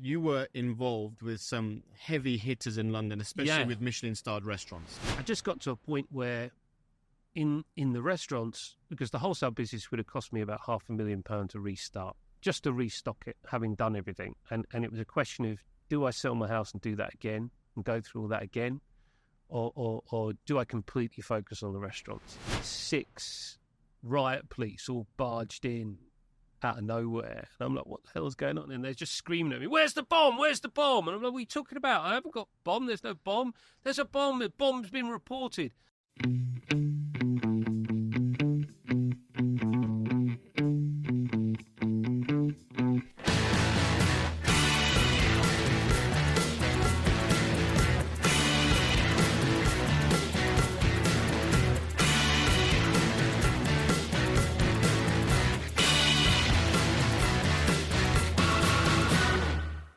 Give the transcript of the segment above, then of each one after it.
you were involved with some heavy hitters in London, especially with Michelin-starred restaurants. I just got to a point where in the restaurants, because the wholesale business would have cost me about £500,000 to restart, just to restock it, having done everything. And it was a question of, do I sell my house and do that again and go through all that again? Or do I completely focus on the restaurants? 6 riot police all barged in out of nowhere. And I'm like, what the hell's going on? And they're just screaming at me, where's the bomb? Where's the bomb? And I'm like, what are you talking about? I haven't got bomb. There's no bomb. There's a bomb. The bomb's been reported.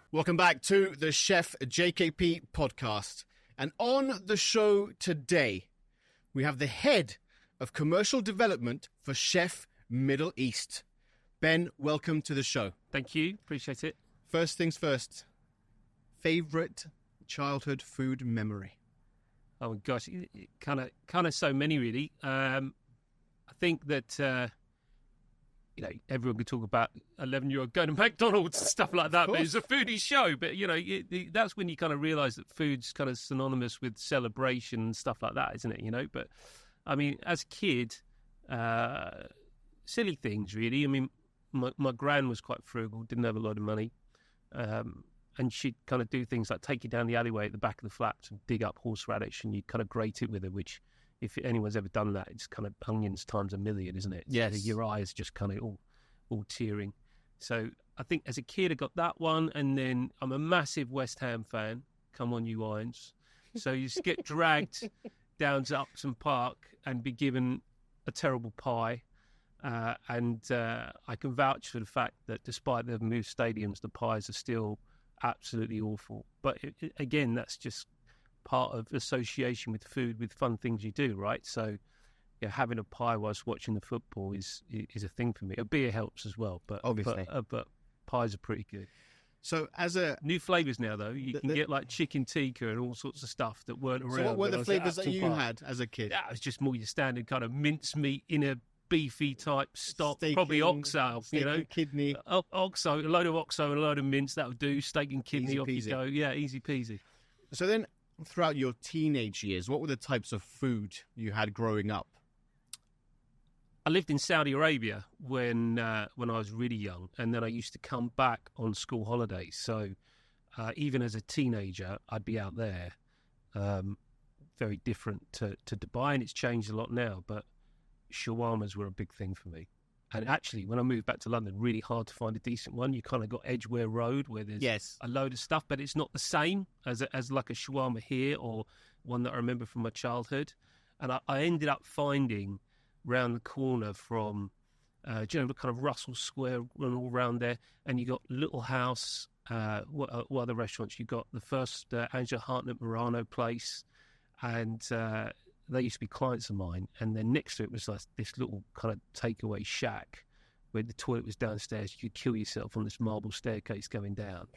Welcome back to the Chef JKP podcast. And on the show today, we have the head of commercial development for Chef Middle East. Ben, welcome to the show. Thank you. Appreciate it. First things first, favourite childhood food memory? Oh, my gosh, kind of so many, really. I think that... everyone could talk about 11-year-old going to McDonald's and stuff like that, but it's a foodie show. But, that's when you kind of realise that food's kind of synonymous with celebration and stuff like that, isn't it, But, I mean, as a kid, silly things, really. I mean, my gran was quite frugal, didn't have a lot of money, and she'd kind of do things like take you down the alleyway at the back of the flats and dig up horseradish, and you'd kind of grate it with her, which... if anyone's ever done that, it's kind of onions times a million, isn't it? Yes. Your eyes just kind of all tearing. So I think as a kid I got that one, and then I'm a massive West Ham fan. Come on, you Irons. So you just get dragged down to Upton Park and be given a terrible pie. And I can vouch for the fact that despite they've moved stadiums, the pies are still absolutely awful. But again, that's just part of association with food, with fun things you do, right? So having a pie whilst watching the football is a thing for me. A beer helps as well, but obviously, but pies are pretty good. So new flavours now though, you can get like chicken tikka and all sorts of stuff that weren't around. So what were the flavours that you had as a kid? Yeah, it was just more your standard kind of mincemeat in a beefy type stock, steak, probably oxo, kidney, oxo, a load of oxo and a load of mince. That would do. Steak and kidney, easy off peasy. You go. Yeah, easy peasy. So then, throughout your teenage years, what were the types of food you had growing up? I lived in Saudi Arabia when I was really young, and then I used to come back on school holidays. So even as a teenager, I'd be out there. Very different to Dubai, and it's changed a lot now, but shawarmas were a big thing for me. And actually, when I moved back to London, really hard to find a decent one. You kind of got Edgware Road, where there's a load of stuff, but it's not the same as like a shawarma here, or one that I remember from my childhood. And I ended up finding round the corner from, kind of Russell Square and all round there, and you got Little House. What other restaurants? You got the first Angela Hartnett Morano place, and they used to be clients of mine, and then next to it was like this little kind of takeaway shack where the toilet was downstairs. You could kill yourself on this marble staircase going down,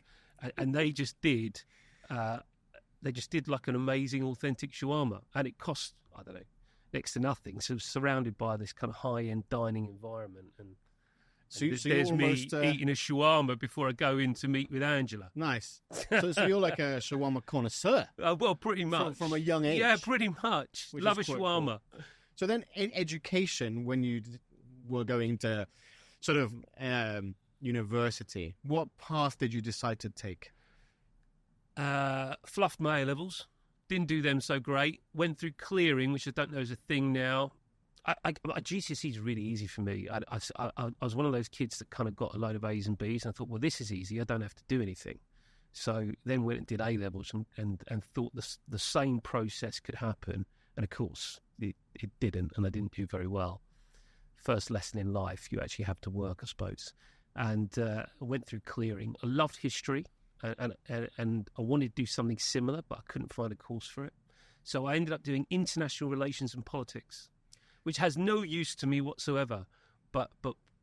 and they just did like an amazing authentic shawarma, and it cost, I don't know, next to nothing. So it was surrounded by this kind of high-end dining environment, and there's me eating a shawarma before I go in to meet with Angela. Nice. So you're like a shawarma connoisseur. Well, pretty much. From a young age. Yeah, pretty much. Love a shawarma. Cool. So then in education, when you were going to sort of university, what path did you decide to take? Fluffed my A-levels. Didn't do them so great. Went through clearing, which I don't know is a thing now. GCSE is really easy for me. I was one of those kids that kind of got a load of A's and B's, and I thought, well, this is easy. I don't have to do anything. So then went and did A-levels and thought the same process could happen. And, of course, it didn't, and I didn't do very well. First lesson in life, you actually have to work, I suppose. And I went through clearing. I loved history, and I wanted to do something similar, but I couldn't find a course for it. So I ended up doing international relations and politics, which has no use to me whatsoever. But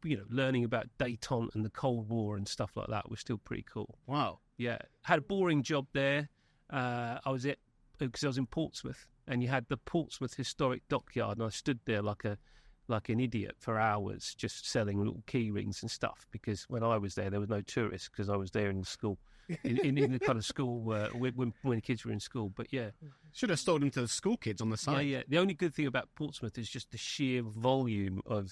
learning about détente and the Cold War and stuff like that was still pretty cool. Wow. Yeah, had a boring job there. Because I was in Portsmouth, and you had the Portsmouth Historic Dockyard, and I stood there like an idiot for hours, just selling little key rings and stuff. Because when I was there was no tourists, because I was there in the school, in the kind of school when the kids were in school. But yeah, should have sold them to the school kids on the side. Yeah. The only good thing about Portsmouth is just the sheer volume of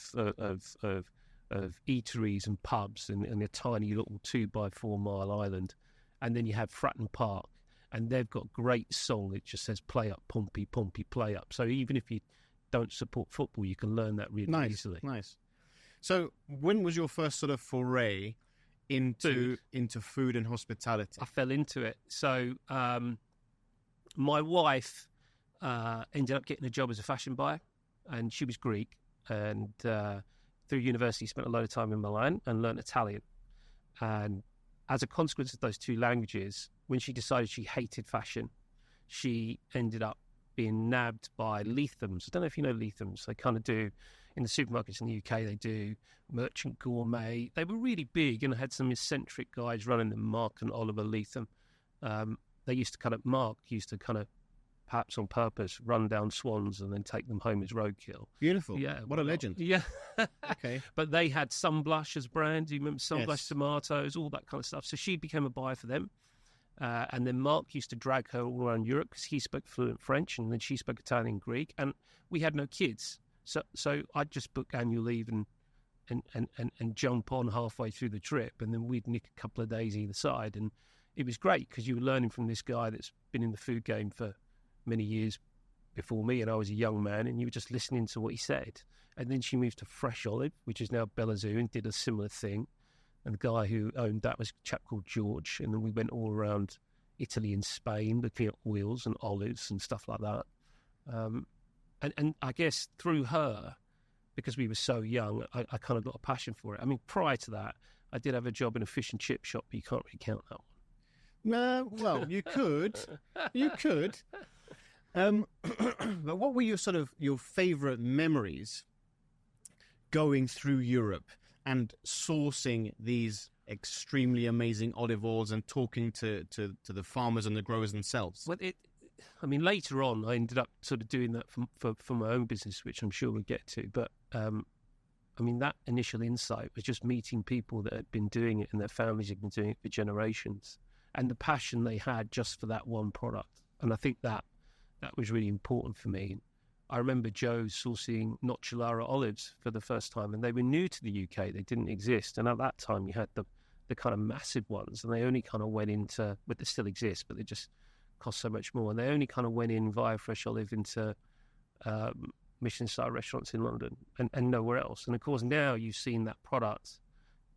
eateries and pubs, and a tiny little 2x4 mile island, and then you have Fratton Park. And they've got a great song that just says "Play up, Pompey, Pompey, play up." So even if you don't support football, you can learn that really easily. Nice. So when was your first sort of foray into food and hospitality? I fell into it. So my wife ended up getting a job as a fashion buyer, and she was Greek. And through university, spent a lot of time in Milan and learned Italian. And as a consequence of those two languages, when she decided she hated fashion, she ended up being nabbed by Leathams. I don't know if you know Leathams. They kind of do, in the supermarkets in the UK, they do Merchant Gourmet. They were really big and had some eccentric guys running them, Mark and Oliver Leatham. Mark used to perhaps on purpose, run down swans and then take them home as roadkill. Beautiful. Yeah. What a legend. Yeah. Okay. But they had Sunblush as brand. Do you remember Sunblush Yes. Tomatoes, all that kind of stuff. So she became a buyer for them. And then Mark used to drag her all around Europe because he spoke fluent French, and then she spoke Italian and Greek. And we had no kids. So I'd just book annual leave and jump on halfway through the trip, and then we'd nick a couple of days either side. And it was great because you were learning from this guy that's been in the food game for many years before me, and I was a young man, and you were just listening to what he said. And then she moved to Fresh Olive, which is now Bella Zoo, and did a similar thing. And the guy who owned that was a chap called George. And then we went all around Italy and Spain looking at oils and olives and stuff like that. And I guess through her, because we were so young, I kind of got a passion for it. I mean, prior to that, I did have a job in a fish and chip shop, but you can't really count that one. Well, you could. You could. But what were your favourite memories going through Europe and sourcing these extremely amazing olive oils and talking to the farmers and the growers themselves? Well, later on, I ended up sort of doing that for my own business, which I'm sure we'll get to. But, that initial insight was just meeting people that had been doing it and their families had been doing it for generations, and the passion they had just for that one product. And I think that was really important for me. I remember Joe sourcing Nocellara olives for the first time, and they were new to the UK. They didn't exist. And at that time, you had the kind of massive ones, and they only kind of went into, but they still exist, but they just cost so much more. And they only kind of went in via Fresh Olive into Michelin-star restaurants in London and nowhere else. And of course, now you've seen that product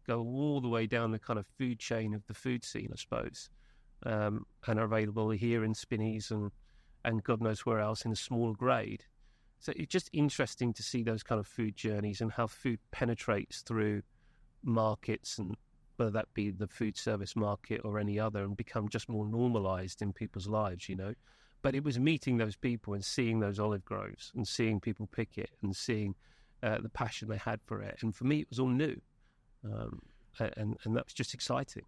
go all the way down the kind of food chain of the food scene, I suppose, and are available here in Spinneys and God knows where else in a smaller grade. So it's just interesting to see those kind of food journeys and how food penetrates through markets, and whether that be the food service market or any other, and become just more normalised in people's lives, But it was meeting those people and seeing those olive groves and seeing people pick it and seeing the passion they had for it. And for me, it was all new. And that was just exciting.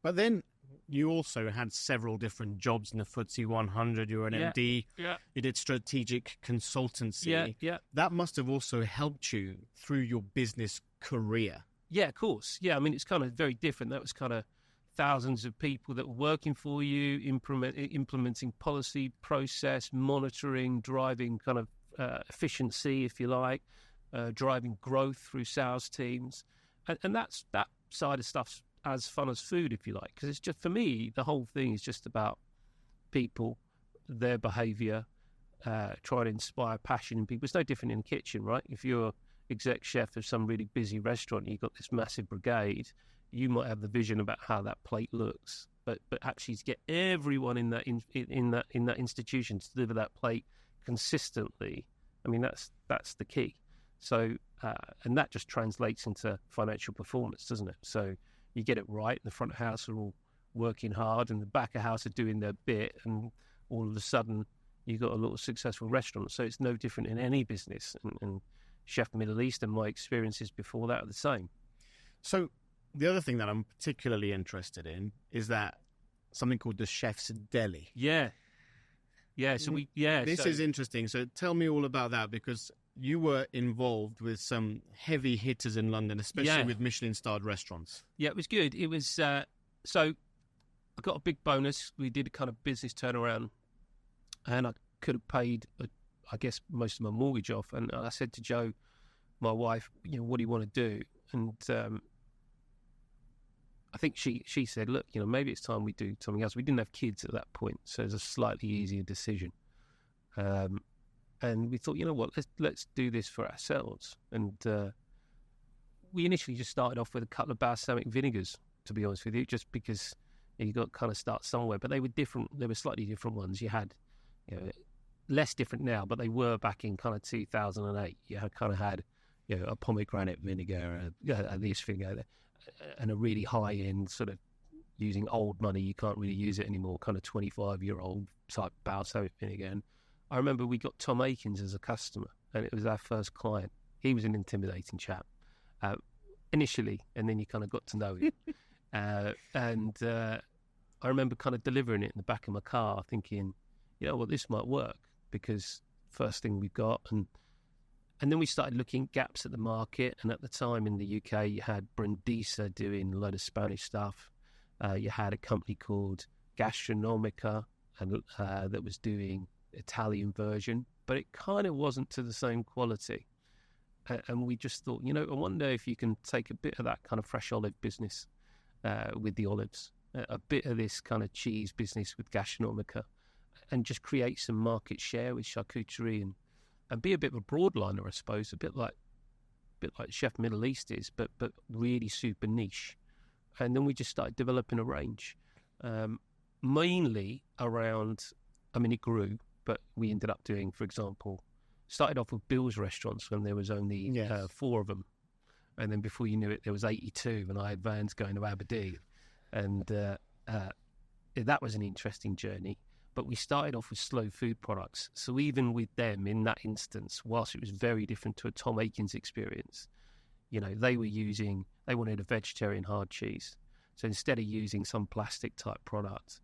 But then you also had several different jobs in the FTSE 100. You were an MD. Yeah. You did strategic consultancy. Yeah. That must have also helped you through your business career. Yeah, of course. Yeah, it's kind of very different. That was kind of thousands of people that were working for you, implementing policy, process, monitoring, driving kind of efficiency, if you like, driving growth through sales teams. And that side of stuff's as fun as food, if you like, because it's just, for me, the whole thing is just about people, their behaviour, trying to inspire passion in people. It's no different in the kitchen, right? If you're exec chef of some really busy restaurant, you've got this massive brigade, you might have the vision about how that plate looks, but actually to get everyone in that institution to deliver that plate consistently, that's the key. So and that just translates into financial performance, doesn't it? So you get it right, the front of house are all working hard and the back of house are doing their bit, and all of a sudden you've got a little successful restaurant. So it's no different in any business, and Chef Middle East and my experiences before that are the same. So the other thing that I'm particularly interested in is that something called the Chef's Deli. Yeah. So This is interesting. So tell me all about that, because you were involved with some heavy hitters in London, especially with Michelin-starred restaurants. Yeah, it was good. It was so I got a big bonus. We did a kind of business turnaround, and I could have paid, I guess, most of my mortgage off. And I said to Jo, my wife, what do you want to do? And I think she said, look, maybe it's time we do something else. We didn't have kids at that point, so it was a slightly easier decision. And we thought, what, let's do this for ourselves. And we initially just started off with a couple of balsamic vinegars, to be honest with you, just because you got to kind of start somewhere. But they were different. They were slightly different ones. You had, less different now, but they were back in kind of 2008. You kind of had, a pomegranate vinegar, this vinegar, and a really high-end sort of using old money. You can't really use it anymore, kind of 25-year-old type balsamic vinegar. And I remember we got Tom Akins as a customer, and it was our first client. He was an intimidating chap initially, and then you kind of got to know him. And I remember kind of delivering it in the back of my car, thinking, this might work, because first thing we've got. And then we started looking at gaps at the market. And at the time in the UK, you had Brindisa doing a load of Spanish stuff. You had a company called Gastronomica and that was doing Italian version, but it kind of wasn't to the same quality. And we just thought, I wonder if you can take a bit of that kind of fresh olive business with the olives, a bit of this kind of cheese business with Gastronomica, and just create some market share with charcuterie and be a bit of a broadliner, I suppose, a bit like Chef Middle East is, but really super niche. And then we just started developing a range, mainly around, it grew, but we ended up doing, for example, started off with Bill's restaurants when there was only 4 of them. And then before you knew it, there was 82, and I had vans going to Aberdeen. And that was an interesting journey. But we started off with slow food products. So even with them, in that instance, whilst it was very different to a Tom Akins experience, they wanted a vegetarian hard cheese. So instead of using some plastic type product,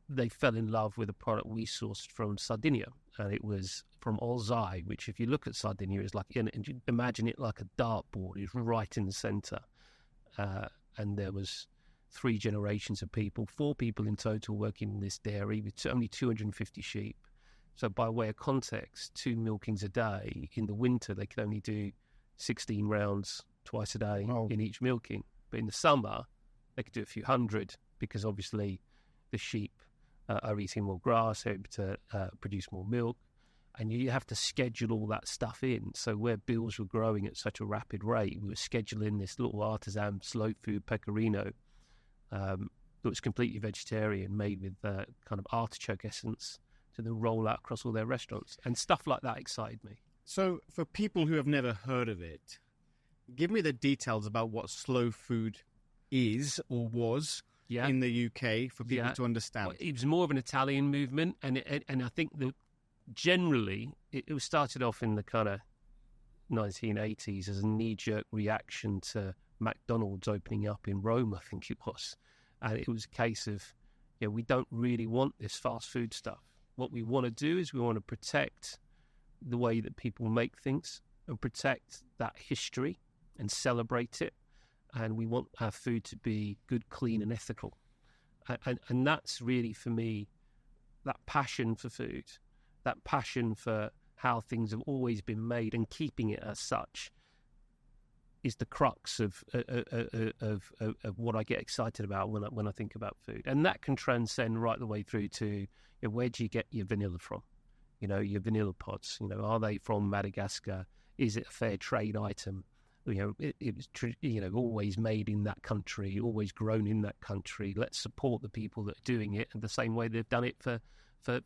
they fell in love with a product we sourced from Sardinia, and it was from Olzai, which, if you look at Sardinia, is like, imagine it like a dartboard. It's right in the centre, and there was 3 generations of people, 4 people in total working in this dairy with only 250 sheep. So by way of context, 2 milkings a day. In the winter, they could only do 16 rounds twice a day in each milking. But in the summer, they could do a few hundred, because obviously the sheep are eating more grass, they're able to produce more milk, and you have to schedule all that stuff in. So where Bills were growing at such a rapid rate, we were scheduling this little artisan slow food pecorino that was completely vegetarian, made with kind of artichoke essence, to then roll out across all their restaurants. And stuff like that excited me. So for people who have never heard of it, give me the details about what slow food is or was in the UK for people to understand. Well, it was more of an Italian movement, and I think that generally it was started off in the kind of 1980s as a knee-jerk reaction to McDonald's opening up in Rome, I think it was. And it was a case of, we don't really want this fast food stuff. What we want to do is we want to protect the way that people make things and protect that history and celebrate it. And we want our food to be good, clean and ethical. And that's really, for me, that passion for food, that passion for how things have always been made and keeping it as such, is the crux of what I get excited about when I think about food. And that can transcend right the way through to, where do you get your vanilla from? Your vanilla pods, are they from Madagascar? Is it a fair trade item? It was, always made in that country, always grown in that country. Let's support the people that are doing it in the same way they've done it for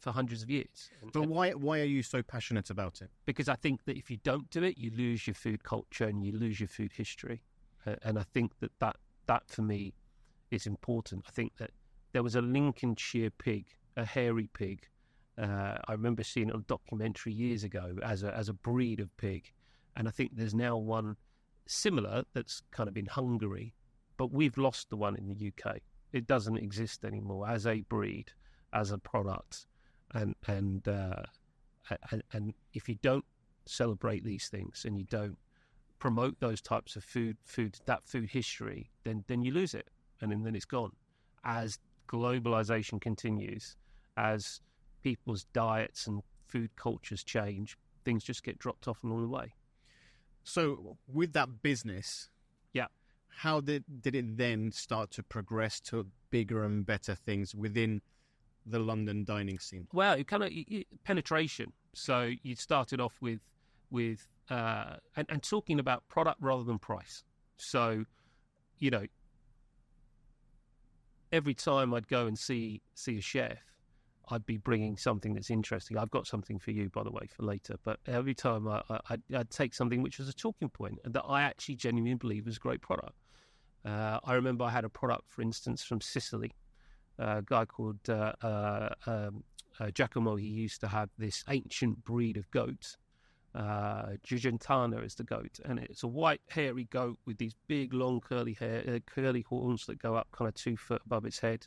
hundreds of years. But why are you so passionate about it? Because I think that if you don't do it, you lose your food culture and you lose your food history. And I think that for me is important. I think that there was a Lincolnshire pig, a hairy pig. I remember seeing a documentary years ago as a breed of pig. And I think there's now one similar that's kind of in Hungary, but we've lost the one in the UK. It doesn't exist anymore as a breed, as a product, and if you don't celebrate these things and you don't promote those types of food history, then you lose it, and then it's gone. As globalization continues, as people's diets and food cultures change, things just get dropped off along the way. So with that business, yeah, how did it then start to progress to bigger and better things within the London dining scene? Well, it kind of penetration. So you started off with and talking about product rather than price. So, you know, every time I'd go and see a chef, I'd be bringing something that's interesting. I've got something for you, by the way, for later. But every time I'd take something which was a talking point and that I actually genuinely believe was a great product. I remember I had a product, for instance, from Sicily. A guy called Giacomo. He used to have this ancient breed of goat. Gigantana is the goat, and it's a white hairy goat with these big long curly horns that go up kind of 2 foot above its head,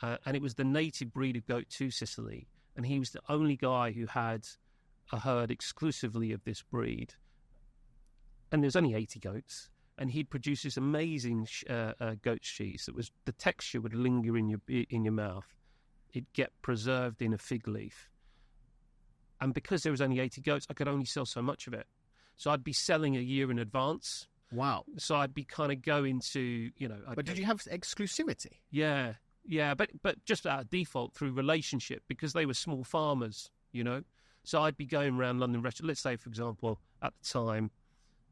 and it was the native breed of goat to Sicily, and he was the only guy who had a herd exclusively of this breed, and there's only 80 goats, and he'd produce this amazing goat cheese that was, the texture would linger in your mouth. It'd get preserved in a fig leaf. And because there was only 80 goats, I could only sell so much of it. So I'd be selling a year in advance. Wow. So I'd be kind of going to, you know... But did you have exclusivity? Yeah. But just out of default through relationship, because they were small farmers, you know. So I'd be going around London restaurants. Let's say, for example, at the time,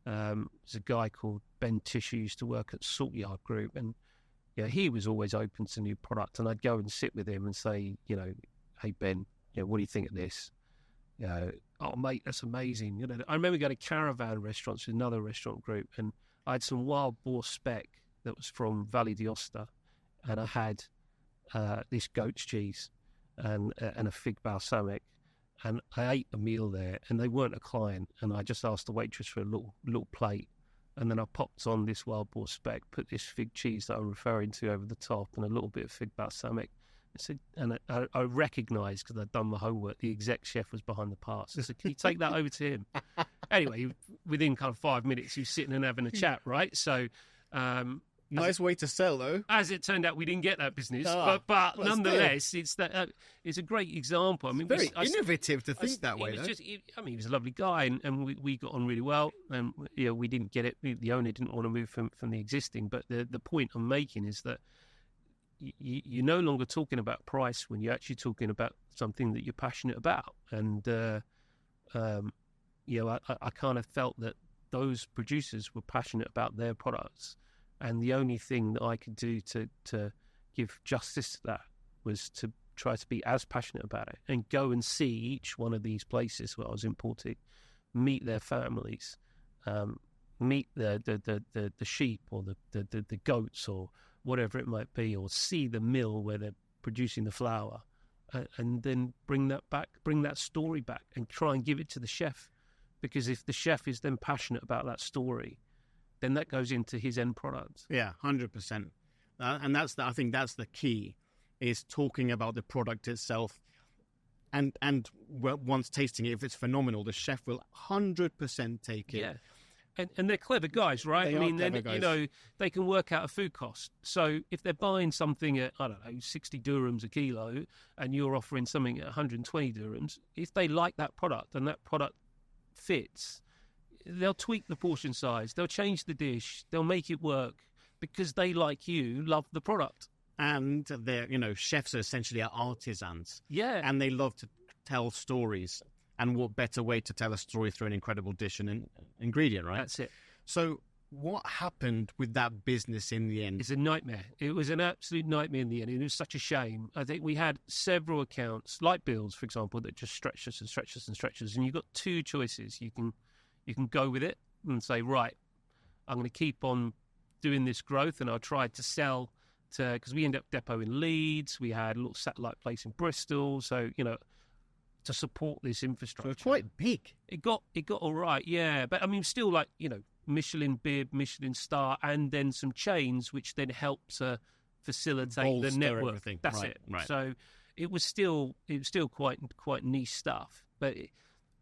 there's a guy called Ben Tish who used to work at Salt Yard Group. And yeah, he was always open to new product. And I'd go and sit with him and say, you know, hey, Ben, you know, what do you think of this? You know, oh mate, that's amazing. You know, I remember going to caravan restaurants with another restaurant group, and I had some wild boar speck that was from Valle d'Aosta, and I had this goat's cheese and a fig balsamic, and I ate a meal there, and they weren't a client, and I just asked the waitress for a little plate, and then I popped on this wild boar speck, put this fig cheese that I'm referring to over the top, and a little bit of fig balsamic. And I recognised, because I'd done my homework, the exec chef was behind the pass. I said, can you take that over to him? Anyway, within kind of 5 minutes, he was sitting and having a chat, right? So... nice way to sell, though. As it turned out, we didn't get that business, but nonetheless, it's a great example. I mean, it's very innovative to think that way, though. He was a lovely guy, and we got on really well, and you know, we didn't get it. The owner didn't want to move from the existing, but the point I'm making is that you're no longer talking about price when you're actually talking about something that you're passionate about. And, you know, I kind of felt that those producers were passionate about their products. And the only thing that I could do to give justice to that was to try to be as passionate about it and go and see each one of these places where I was importing, meet their families, meet the sheep or the goats or whatever it might be, or see the mill where they're producing the flour, and then bring that story back and try and give it to the chef. Because if the chef is then passionate about that story, then that goes into his end product. Yeah, 100%. And I think that's the key, is talking about the product itself. And once tasting it, if it's phenomenal, the chef will 100% take it. Yeah. And they're clever guys, right? I mean, guys. You know, they can work out a food cost. So if they're buying something at, I don't know, 60 dirhams a kilo, and you're offering something at 120 dirhams, if they like that product and that product fits, they'll tweak the portion size, they'll change the dish, they'll make it work because they, like you, love the product. And they're, you know, chefs are essentially artisans. Yeah. And they love to tell stories. And what better way to tell a story through an incredible dish and an ingredient, right? That's it. So what happened with that business in the end? It's a nightmare. It was an absolute nightmare in the end. It was such a shame. I think we had several accounts, like Bill's, for example, that just stretched us and stretched us and stretched us. And you've got two choices. You can go with it and say, right, I'm going to keep on doing this growth, and I'll try to sell to, because we ended up depot in Leeds. We had a little satellite place in Bristol. So, you know, to support this infrastructure. So it's quite big. It got all right, yeah. But I mean, still, like, you know, Michelin bib, Michelin star, and then some chains, which then helped to facilitate the Bolster network. everything. That's Right, it. right. So it was still quite niche stuff. But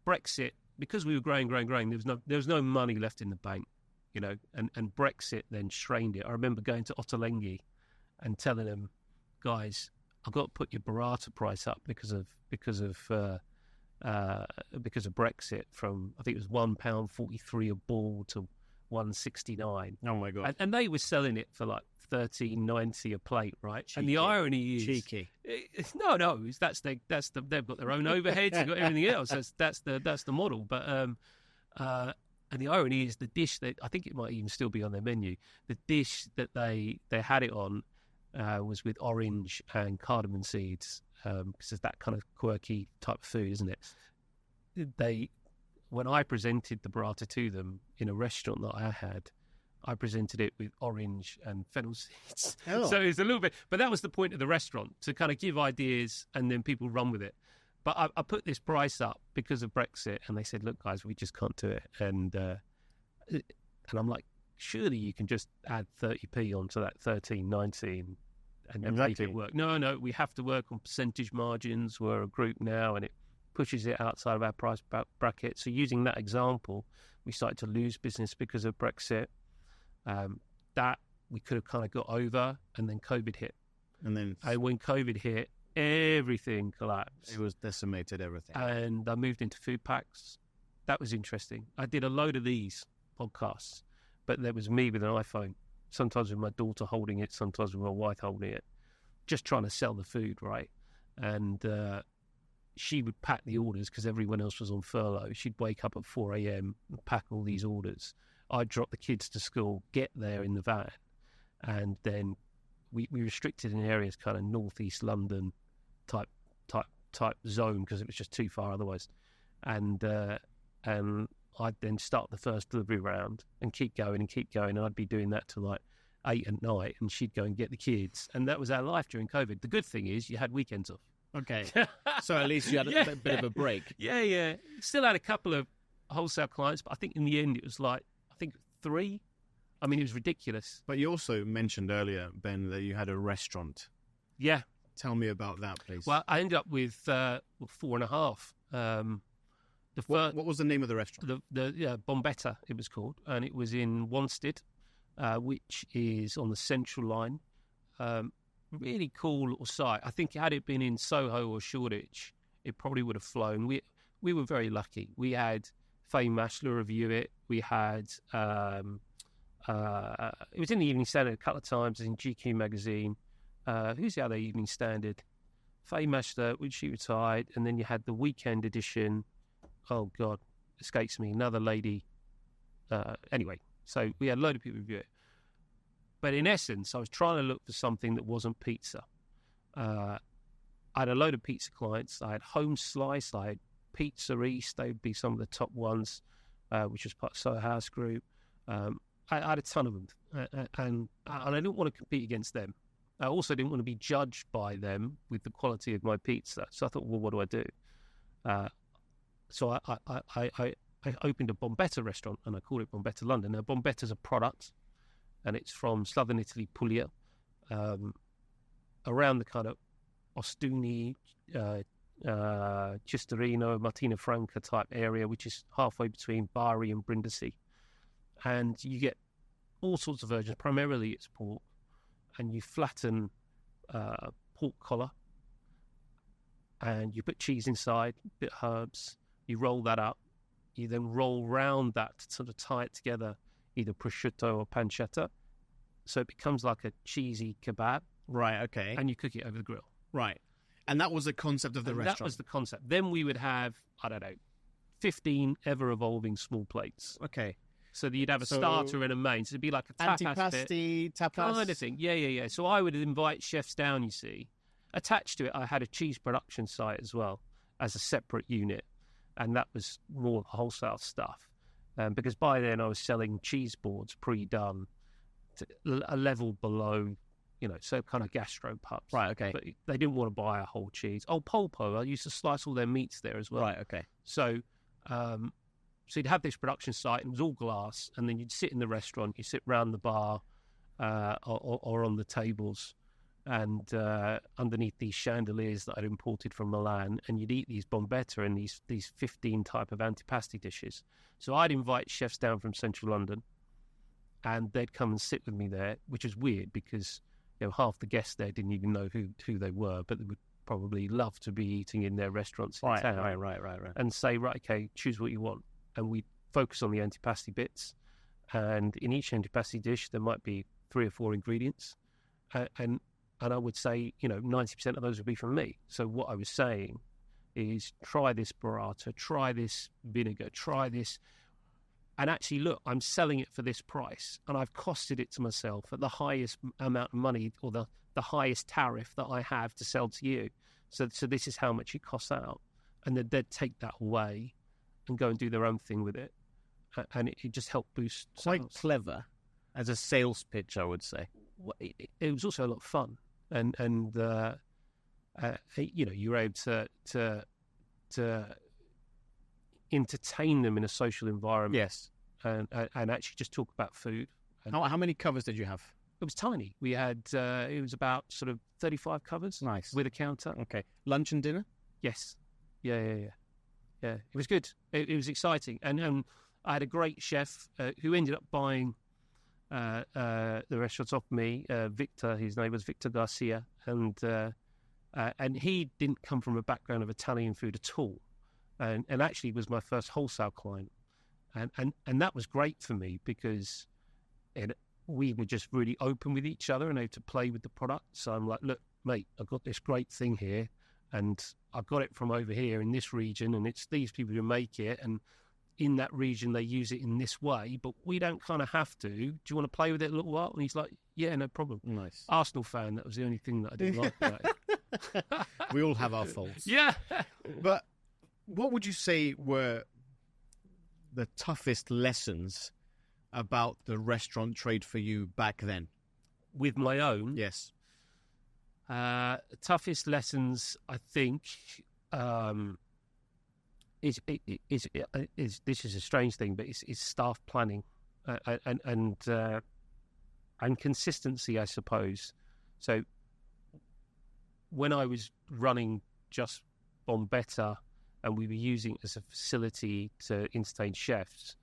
Brexit, because we were growing, there was no money left in the bank, you know, and Brexit then strained it. I remember going to Ottolenghi and telling them, guys, I've got to put your burrata price up because of Brexit. From, I think it was £1.43 a ball to £1.69. Oh my God. And they were selling it for like $13.90 a plate, right? Cheeky. And the irony is, Cheeky. they've got their own overheads, they've got everything else. That's the model. But and the irony is, the dish that I think it might even still be on their menu, the dish that they had it on was with orange and cardamom seeds, because it's that kind of quirky type of food, isn't it? When I presented the burrata to them in a restaurant that I had, I presented it with orange and fennel seeds. Oh. So it's a little bit, but that was the point of the restaurant, to kind of give ideas and then people run with it. But I put this price up because of Brexit, and they said, look, guys, we just can't do it. And I'm like, surely you can just add 30p onto that 13.90 and make it work. No, we have to work on percentage margins. We're a group now, and it pushes it outside of our price bracket. So using that example, we started to lose business because of Brexit. That we could have kind of got over, and then COVID hit. And when COVID hit, everything collapsed. It was decimated, everything. And I moved into food packs. That was interesting. I did a load of these podcasts, but there was me with an iPhone, sometimes with my daughter holding it, sometimes with my wife holding it, just trying to sell the food, right? And she would pack the orders because everyone else was on furlough. She'd wake up at 4 a.m. and pack all these orders. I'd drop the kids to school, get there in the van, and then we restricted in areas kind of northeast London type zone because it was just too far otherwise. And I'd then start the first delivery round and keep going. And I'd be doing that till like 8 at night, and she'd go and get the kids. And that was our life during COVID. The good thing is you had weekends off. Okay. So at least you had a bit of a break. Yeah. Still had a couple of wholesale clients, but I think in the end it was like, I think 3. I mean, it was ridiculous. But you also mentioned earlier, Ben, that you had a restaurant. Yeah. Tell me about that, please. Well, I ended up with 4.5. What was the name of the restaurant? The Bombetta, it was called, and it was in Wanstead, which is on the Central Line. Really cool little site. I think had it been in Soho or Shoreditch, it probably would have flown. We were very lucky. We had Faye Mashler review it. We had it was in the Evening Standard a couple of times, in GQ magazine. Who's the other Evening Standard? Faye Mashler, when she retired, and then you had the weekend edition. Oh God, escapes me. Another lady. Anyway, so we had a load of people review it. But in essence, I was trying to look for something that wasn't pizza. I had a load of pizza clients. I had Home Slice. I had Pizza East. They would be some of the top ones, which was part of Soho House Group. I had a ton of them, and I didn't want to compete against them. I also didn't want to be judged by them with the quality of my pizza. So I thought, well, what do I do? So I opened a Bombetta restaurant, and I called it Bombetta London. Now, Bombetta's a product, and it's from southern Italy, Puglia, around the kind of Ostuni, Cisterino, Martina Franca type area, which is halfway between Bari and Brindisi. And you get all sorts of versions. Primarily it's pork, and you flatten pork collar, and you put cheese inside, a bit of herbs. You roll that up. You then roll round that to sort of tie it together, either prosciutto or pancetta. So it becomes like a cheesy kebab. Right, okay. And you cook it over the grill. Right. And that was the concept of the restaurant. That was the concept. Then we would have, 15 ever-evolving small plates. Okay. So that you'd have a starter and a main. So it'd be like a tapas antipasti, tapas. kind of thing. Yeah. So I would invite chefs down, you see. Attached to it, I had a cheese production site as well as a separate unit. And that was more wholesale stuff. Because by then I was selling cheese boards pre-done to a level below, so kind of gastro pubs. Right, okay. But they didn't want to buy a whole cheese. Oh, Polpo, I used to slice all their meats there as well. Right, okay. So you'd have this production site, and it was all glass, and then you'd sit in the restaurant, you sit round the bar or on the tables, and underneath these chandeliers that I'd imported from Milan, and you'd eat these bombetta and these 15 type of antipasti dishes. So I'd invite chefs down from central London, and they'd come and sit with me there, which was weird because half the guests there didn't even know who they were, but they would probably love to be eating in their restaurants in town. Right. And say, right, okay, choose what you want. And we'd focus on the antipasti bits. And in each antipasti dish, there might be 3 or 4 ingredients. And I would say, 90% of those would be from me. So what I was saying is try this burrata, try this vinegar, try this. And actually, look, I'm selling it for this price. And I've costed it to myself at the highest amount of money or the highest tariff that I have to sell to you. So this is how much it costs out. And then they'd take that away and go and do their own thing with it. And it just helped boost Quite sales. clever as a sales pitch, I would say. It was also a lot of fun. And you were able to entertain them in a social environment. Yes. And actually just talk about food. How many covers did you have? It was tiny. We had, it was about sort of 35 covers. Nice. With a counter. Okay. Lunch and dinner? Yes. Yeah. It was good. It was exciting. And I had a great chef who ended up buying the restaurants off me. Victor, his name was Victor Garcia. And he didn't come from a background of Italian food at all. And actually was my first wholesale client. And that was great for me because we were just really open with each other and able to play with the product. So I'm like, look, mate, I've got this great thing here and I've got it from over here in this region and it's these people who make it. And in that region, they use it in this way, but we don't kind of have to. Do you want to play with it a little while? And he's like, yeah, no problem. Nice. Arsenal fan, that was the only thing that I didn't like about it. We all have our faults. Yeah. But what would you say were the toughest lessons about the restaurant trade for you back then? With my own? Yes. Toughest lessons, I think, is this is a strange thing, but it's staff planning and consistency, I suppose. So when I was running just Bombetta and we were using it as a facility to entertain chefs,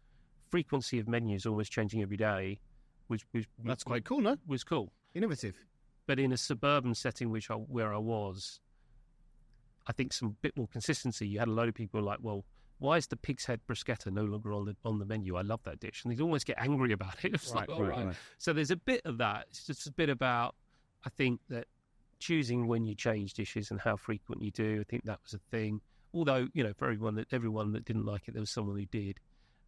frequency of menus always changing every day That's quite cool, no? Was cool. Innovative. But in a suburban setting, where I was, I think some bit more consistency. You had a load of people like, well, why is the pig's head bruschetta no longer on the menu? I love that dish. And they'd almost get angry about it. It's Right. So there's a bit of that. It's just a bit about, I think, that choosing when you change dishes and how frequent you do. I think that was a thing. Although, for everyone that didn't like it, there was someone who did.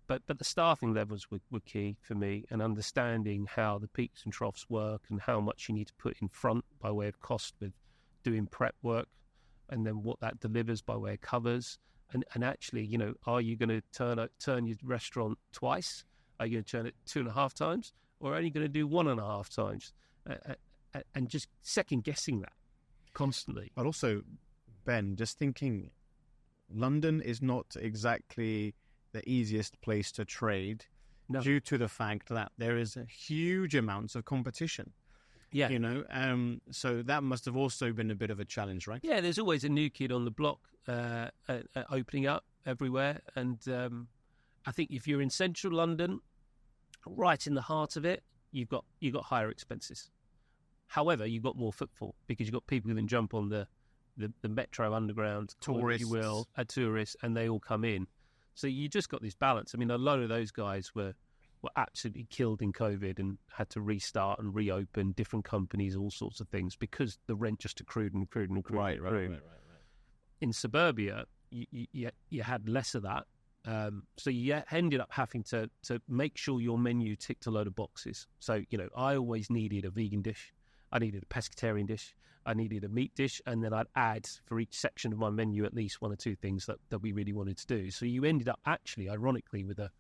But the staffing levels were key for me, and understanding how the peaks and troughs work and how much you need to put in front by way of cost with doing prep work, and then what that delivers by way of covers. And actually, are you going to turn your restaurant twice? Are you going to turn it 2.5 times? Or are you going to do 1.5 times? And just second guessing that constantly. But also, Ben, just thinking, London is not exactly the easiest place to trade due to the fact that there is a huge amounts of competition. Yeah. So that must have also been a bit of a challenge, right? Yeah, there's always a new kid on the block opening up everywhere. And I think if you're in central London, right in the heart of it, you've got higher expenses. However, you've got more footfall because you've got people who can jump on the metro underground, tourists, if you will, tourists, and they all come in. So you just got this balance. I mean, a lot of those guys were absolutely killed in COVID and had to restart and reopen different companies, all sorts of things, because the rent just accrued. Right. In suburbia, you had less of that. So you ended up having to make sure your menu ticked a load of boxes. So, I always needed a vegan dish. I needed a pescatarian dish. I needed a meat dish. And then I'd add for each section of my menu at least 1 or 2 things that we really wanted to do. So you ended up actually, ironically, with a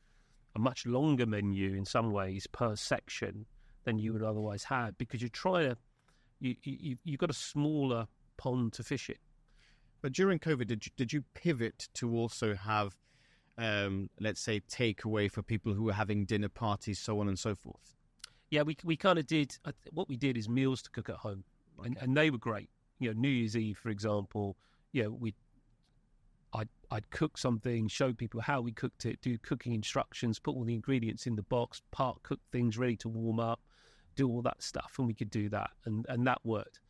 much longer menu in some ways per section than you would otherwise have, because you're trying to, you've got a smaller pond to fish it. But during COVID, did you pivot to also have, let's say, takeaway for people who were having dinner parties, so on and so forth? Yeah, we kind of did. What we did is meals to cook at home. and they were great. New Year's Eve, for example, I'd cook something, show people how we cooked it, do cooking instructions, put all the ingredients in the box, cook things ready to warm up, do all that stuff, and we could do that, and that worked.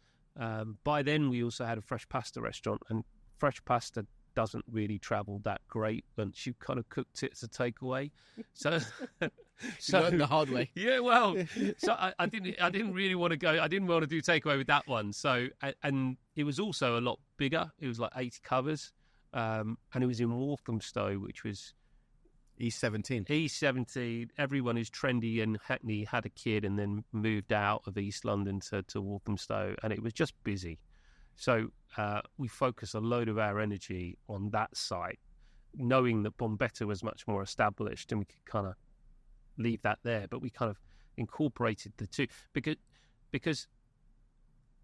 By then, we also had a fresh pasta restaurant, and fresh pasta doesn't really travel that great once you kind of cooked it as a takeaway. So learned the hard way. Yeah, well, so I didn't really want to go. I didn't want to do takeaway with that one. So and it was also a lot bigger. It was like 80 covers, and it was in Walthamstow, which was E17. E17. Everyone who's trendy and Hackney had a kid and then moved out of East London to Walthamstow, and it was just busy. So we focused a load of our energy on that site, knowing that Bombetta was much more established, and we could kind of leave that there. But we kind of incorporated the two because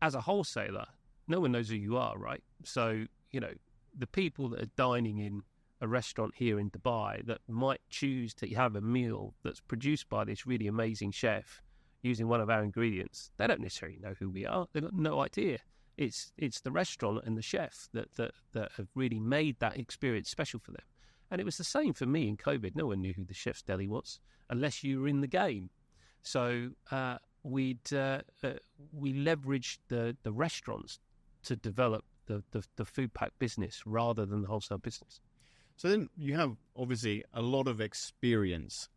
as a wholesaler, no one knows who you are, right? So the people that are dining in a restaurant here in Dubai that might choose to have a meal that's produced by this really amazing chef using one of our ingredients, they don't necessarily know who we are. They've got no idea. It's the restaurant and the chef that have really made that experience special for them. And it was the same for me in COVID. No one knew who the Chef's Deli was unless you were in the game. So we leveraged the restaurants to develop the food pack business rather than the wholesale business. So then you have obviously a lot of experience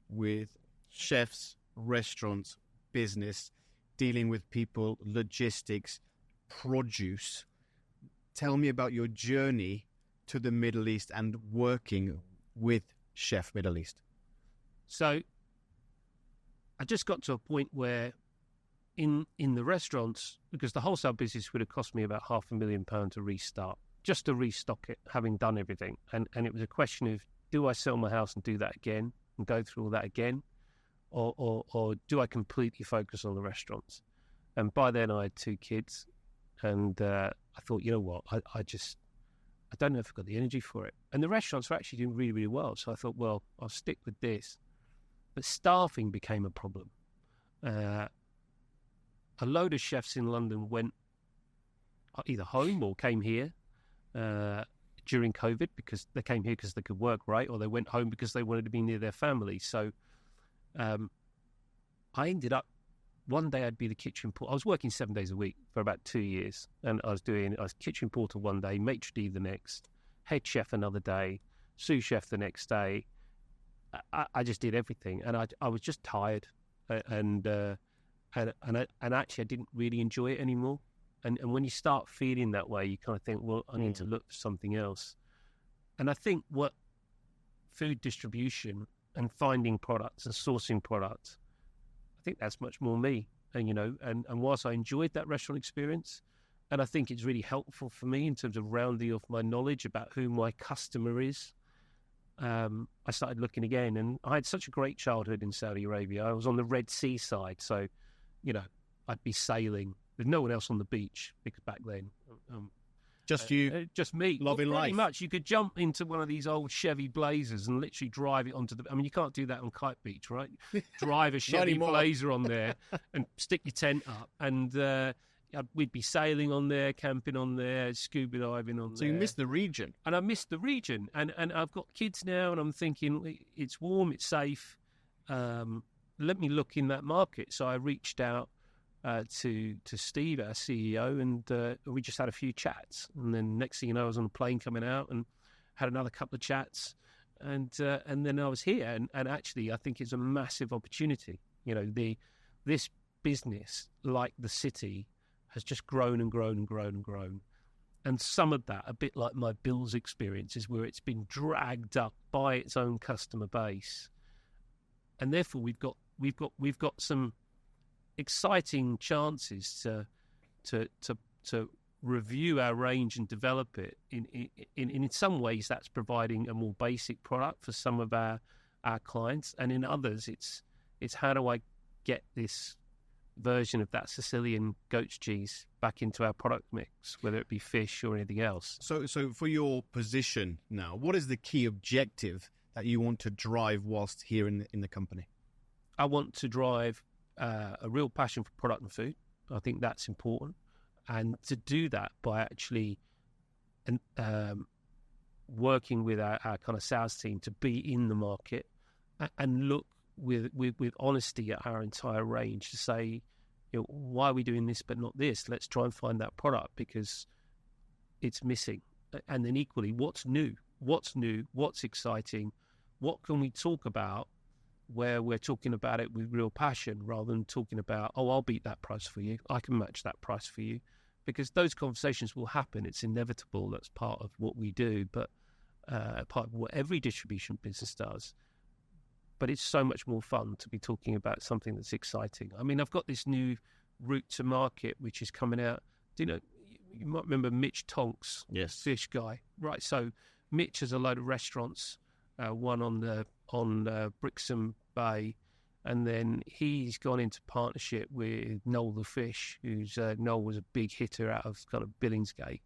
with chefs, restaurants, business, dealing with people, logistics, produce. Tell me about your journey to the Middle East and working with Chef Middle East. So I just got to a point where in the restaurants, because the wholesale business would have cost me about £500,000 to restart, just to restock it, having done everything. And it was a question of, do I sell my house and do that again and go through all that again? Or do I completely focus on the restaurants? And by then I had 2 kids. And I thought, you know what, I don't know if I've got the energy for it. And the restaurants were actually doing really, really well. So I thought, well, I'll stick with this. But staffing became a problem. A load of chefs in London went either home or came here during COVID because they came here because they could work, right? Or they went home because they wanted to be near their family. So I ended up, one day I'd be the kitchen porter. I was working 7 days a week for about 2 years. And I was kitchen porter one day, maitre d' the next, head chef another day, sous chef the next day. I just did everything. And I was just tired. And actually I didn't really enjoy it anymore. And when you start feeling that way, you kind of think, well, I need to look for something else. And I think what food distribution and finding products and sourcing products, I think that's much more me. And, and whilst I enjoyed that restaurant experience, and I think it's really helpful for me in terms of rounding off my knowledge about who my customer is, I started looking again. And I had such a great childhood in Saudi Arabia. I was on the Red Sea side. So, I'd be sailing. There's no one else on the beach because back then. Just you? Just me. Loving life. Pretty much. You could jump into one of these old Chevy Blazers and literally drive it onto you can't do that on Kite Beach, right? Drive a Chevy Blazer on there and stick your tent up. And we'd be sailing on there, camping on there, scuba diving on there. So you missed the region. And I missed the region. And I've got kids now and I'm thinking, it's warm, it's safe. Let me look in that market. So I reached out to Steve, our CEO, and we just had a few chats. And then next thing you know, I was on a plane coming out and had another couple of chats. And then I was here. And actually, I think it's a massive opportunity. This business, like the city, has just grown and grown and grown and grown. And some of that, a bit like my Bills experience, is where it's been dragged up by its own customer base. And therefore, we've got some exciting chances to review our range and develop it. In some ways, that's providing a more basic product for some of our clients, and in others, it's how do I get this version of that Sicilian goat's cheese back into our product mix, whether it be fish or anything else. So for your position now, what is the key objective that you want to drive whilst here in the company? I want to drive a real passion for product and food. I think that's important. And to do that by actually working with our kind of sales team to be in the market and look with honesty at our entire range to say, why are we doing this but not this? Let's try and find that product because it's missing. And then equally, what's new? What's new? What's exciting? What can we talk about where we're talking about it with real passion rather than talking about, oh, I'll beat that price for you. I can match that price for you. Because those conversations will happen. It's inevitable. That's part of what we do, but part of what every distribution business does. But it's so much more fun to be talking about something that's exciting. I mean, I've got this new route to market, which is coming out. Do you know, you might remember Mitch Tonks, Yes. fish guy, right? So Mitch has a load of restaurants, one on Brixham Bay, and then he's gone into partnership with Noel the Fish, Noel was a big hitter out of kind of Billingsgate,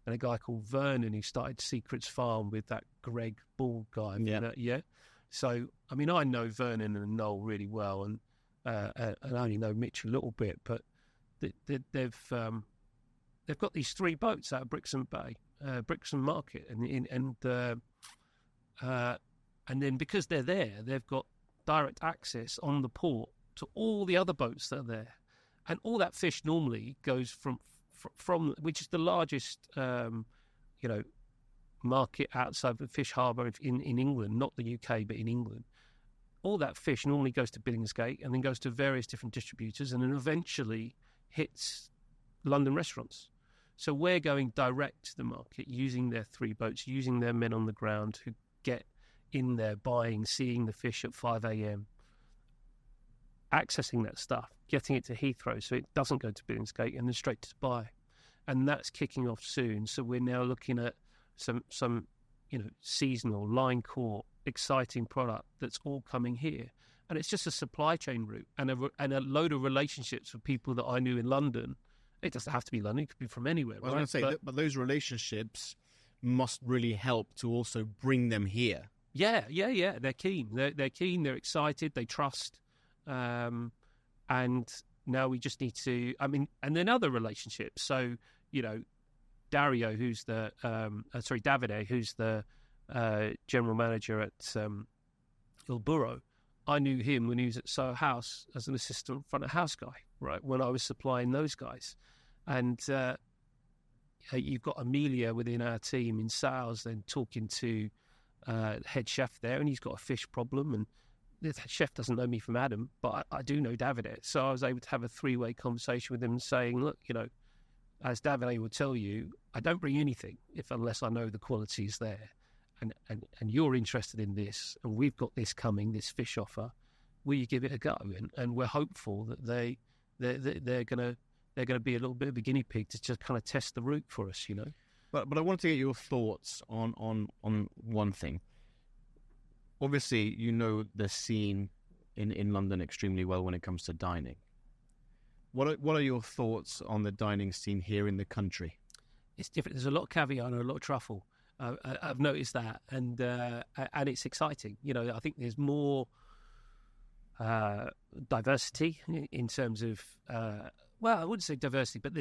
and a guy called Vernon who started Secrets Farm with that Greg Ball guy. Yeah. So, I mean, I know Vernon and Noel really well, and I only know Mitch a little bit, but they've got these 3 boats out of Brixham Bay, Brixham Market, and then because they're there, they've got direct access on the port to all the other boats that are there, and all that fish normally goes from which is the largest market outside the fish harbour in England, not the UK but in England. All that fish normally goes to Billingsgate and then goes to various different distributors and then eventually hits London restaurants. So we're going direct to the market using their 3 boats, using their men on the ground who get in there buying, seeing the fish at 5 a.m, accessing that stuff, getting it to Heathrow so it doesn't go to Billingsgate and then straight to Dubai. And that's kicking off soon. So we're now looking at some seasonal, line caught, exciting product that's all coming here. And it's just a supply chain route and a load of relationships with people that I knew in London. It doesn't have to be London, it could be from anywhere. I was going to say, but those relationships must really help to also bring them here. Yeah. They're keen. They're keen. They're excited. They trust. And now we just need to. I mean, and then other relationships. So Davide, who's the general manager at Ilburo. I knew him when he was at Soho House as an assistant front of house guy, right? When I was supplying those guys, and you've got Amelia within our team in sales, then talking to head chef there, and he's got a fish problem, and the chef doesn't know me from Adam, but I do know Davide. So I was able to have a 3-way conversation with him saying, look, as Davide will tell you, I don't bring anything unless I know the quality is there. And you're interested in this, and we've got this coming, this fish offer. Will you give it a go? And we're hopeful that they're gonna be a little bit of a guinea pig to just kind of test the route for us, But I want to get your thoughts on one thing. Obviously, the scene in London extremely well when it comes to dining. What are your thoughts on the dining scene here in the country? It's different. There's a lot of caviar and a lot of truffle. I've noticed that, and it's exciting. I think there's more diversity in terms of. I wouldn't say diversity, but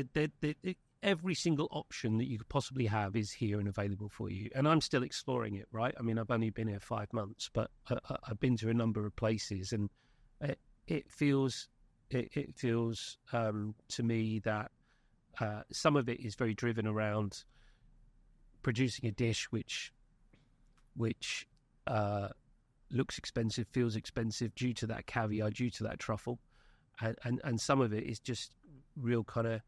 every single option that you could possibly have is here and available for you. And I'm still exploring it, right? I mean, I've only been here 5 months, but I've been to a number of places, and it feels to me that some of it is very driven around producing a dish which looks expensive, feels expensive due to that caviar, due to that truffle, and some of it is just real kind of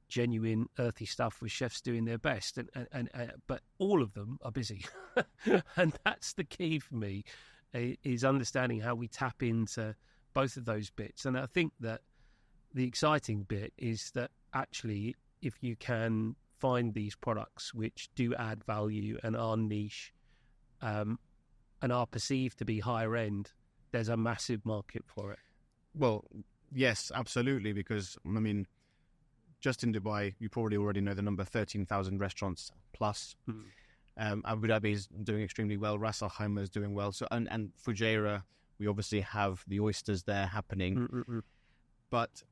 genuine earthy stuff with chefs doing their best, but all of them are busy, and that's the key for me, is understanding how we tap into both of those bits. And I think that the exciting bit is that actually, if you can find these products which do add value and are niche, and are perceived to be higher end, there's a massive market for it. Well, yes, absolutely, because, I mean, just in Dubai, you probably already know the number, 13,000 restaurants plus. Abu Dhabi is doing extremely well. Ras Al Khaimah is doing well. So, and Fujairah, we obviously have the oysters there happening. But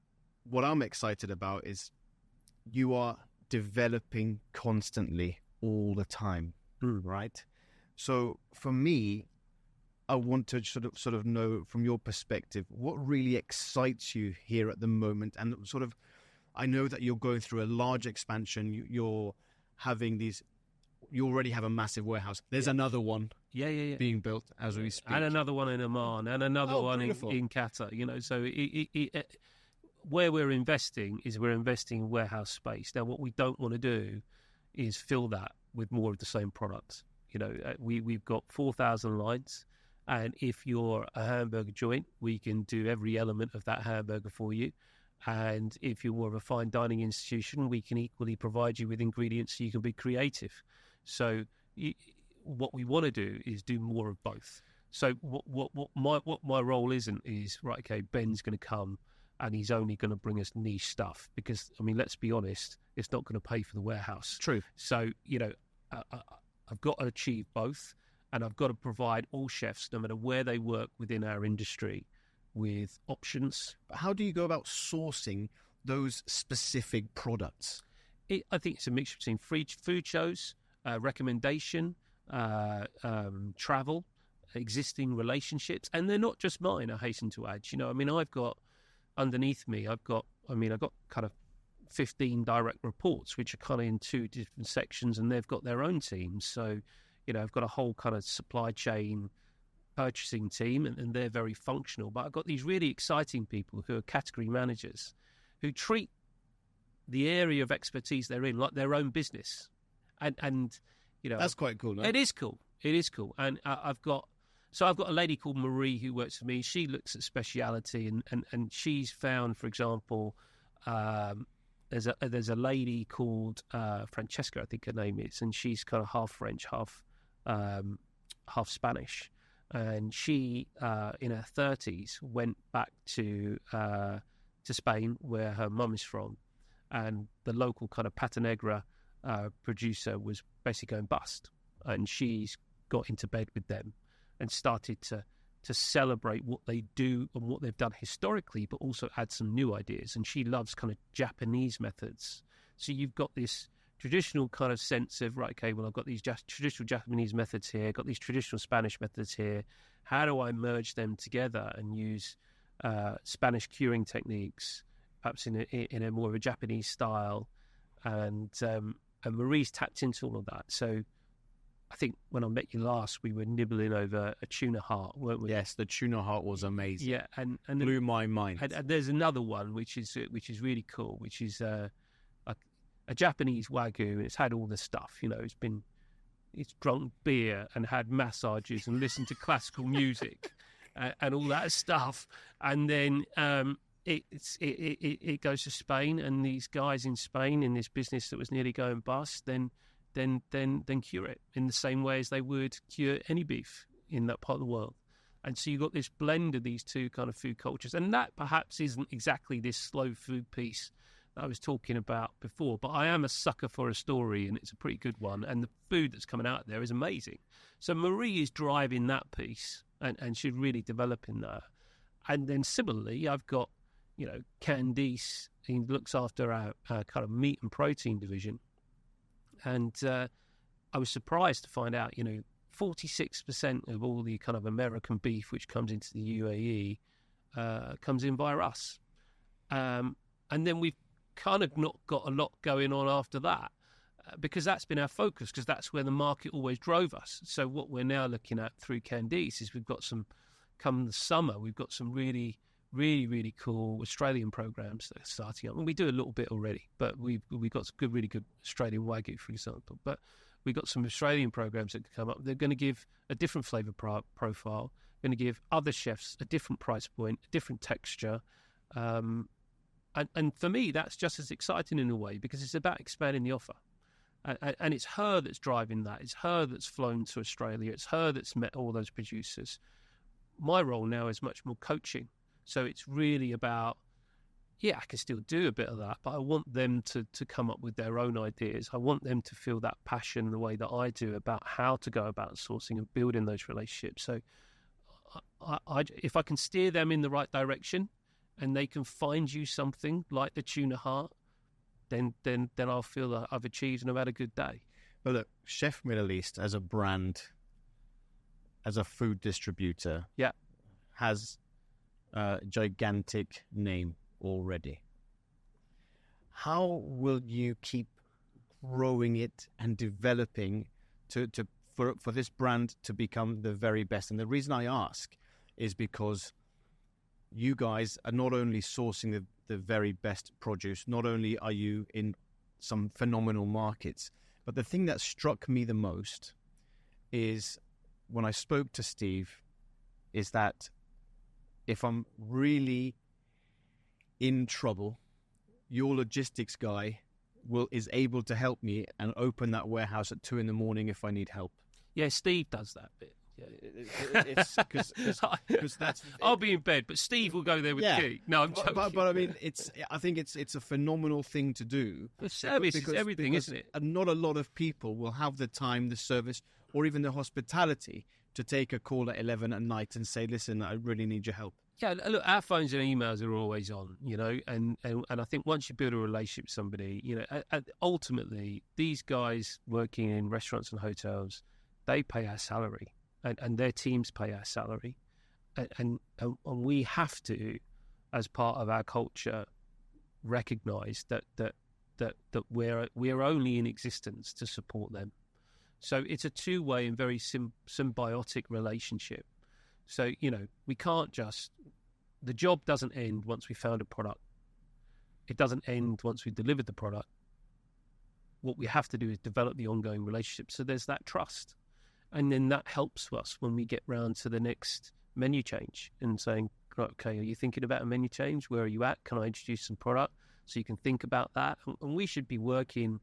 what I'm excited about is you are developing constantly all the time, right? So for me, I want to sort of know from your perspective what really excites you here at the moment, and sort of, I know that you're going through a large expansion. You're having these. You already have a massive warehouse. There's another one being built as we speak. And another one in Oman, and another one in Qatar. You know, so where we're investing is we're investing in warehouse space. Now, what we don't want to do is fill that with more of the same products. You know, we've got 4,000 lines, and if you're a hamburger joint, we can do every element of that hamburger for you. And if you're more of a fine dining institution, we can equally provide you with ingredients so you can be creative. So what we want to do is do more of both. So what my role is right. Okay, Ben's going to come and he's only going to bring us niche stuff because, I mean, let's be honest, it's not going to pay for the warehouse. True. So I've got to achieve both, and I've got to provide all chefs, no matter where they work within our industry, with options. But how do you go about sourcing those specific products? I think it's a mixture between free food shows, recommendation, travel, existing relationships, and they're not just mine. I hasten to add, I mean, I've got underneath me, I've got kind of 15 direct reports, which are kind of in two different sections, and they've got their own teams. So, I've got a whole kind of supply chain purchasing team, and they're very functional. But I've got these really exciting people who are category managers who treat the area of expertise they're in like their own business. And that's quite cool, no? It is cool. And I've got a lady called Marie who works for me. She looks at speciality, and she's found, for example, there's a lady called Francesca, I think her name is, and she's kind of half French, half Spanish, and she in her 30s went back to Spain, where her mum is from, and the local kind of pata negra producer was basically going bust, and she's got into bed with them and started to celebrate what they do and what they've done historically, but also add some new ideas. And she loves kind of Japanese methods. So you've got this traditional kind of sense of, right, okay, well, I've got these traditional Japanese methods here, got these traditional Spanish methods here. How do I merge them together and use Spanish curing techniques, perhaps in a more of a Japanese style? And Marie's tapped into all of that. So I think when I met you last, we were nibbling over a tuna heart, weren't we? Yes, the tuna heart was amazing. Yeah, and blew my mind. And there's another one which is really cool, which is a Japanese Wagyu, and it's had all the stuff. It's drunk beer and had massages and listened to classical music and all that stuff. And then it goes to Spain, and these guys in Spain, in this business that was nearly going bust, then cure it in the same way as they would cure any beef in that part of the world. And so you've got this blend of these two kind of food cultures, and that perhaps isn't exactly this slow food piece that I was talking about before, but I am a sucker for a story, and it's a pretty good one, and the food that's coming out there is amazing. So Marie is driving that piece, and she's really developing that. And then similarly, I've got Candice, he looks after our kind of meat and protein division. And I was surprised to find out, 46% of all the kind of American beef which comes into the UAE comes in via us. And then we've kind of not got a lot going on after that because that's been our focus, because that's where the market always drove us. So what we're now looking at through Candice is we've got come the summer, we've got some really, really, really cool Australian programs that are starting up. And we do a little bit already, but we've got some really good Australian Wagyu, for example. But we've got some Australian programs that can come up. They're going to give a different flavour profile, going to give other chefs a different price point, a different texture. And for me, that's just as exciting in a way, because it's about expanding the offer. And it's her that's driving that. It's her that's flown to Australia. It's her that's met all those producers. My role now is much more coaching. So it's really about, I can still do a bit of that, but I want them to come up with their own ideas. I want them to feel that passion the way that I do about how to go about sourcing and building those relationships. So if I can steer them in the right direction and they can find you something like the tuna heart, then I'll feel that I've achieved and I've had a good day. Well, look, Chef Middle East as a brand, as a food distributor, Yeah. has a gigantic name already. How will you keep growing it and developing for this brand to become the very best? And the reason I ask is because you guys are not only sourcing the very best produce, not only are you in some phenomenal markets, but the thing that struck me the most is when I spoke to Steve, is that if I'm really in trouble, your logistics guy is able to help me and open that warehouse at 2 a.m. if I need help. Yeah, Steve does that bit. It's because that's. I'll be in bed, but Steve will go there with the key. No, I'm joking. But I mean, I think it's a phenomenal thing to do. The service is everything, isn't it? Not a lot of people will have the time, the service, or even the hospitality to take a call at 11 at night and say, "Listen, I really need your help." Yeah, look, our phones and emails are always on, and I think once you build a relationship with somebody, ultimately these guys working in restaurants and hotels, they pay our salary. And their teams pay our salary, and we have to, as part of our culture, recognise that we're only in existence to support them. So it's a two-way and very symbiotic relationship. So we can't just. The job doesn't end once we found a product. It doesn't end once we delivered the product. What we have to do is develop the ongoing relationship. So there's that trust. And then that helps us when we get round to the next menu change and saying, okay, are you thinking about a menu change? Where are you at? Can I introduce some product? So you can think about that. And we should be working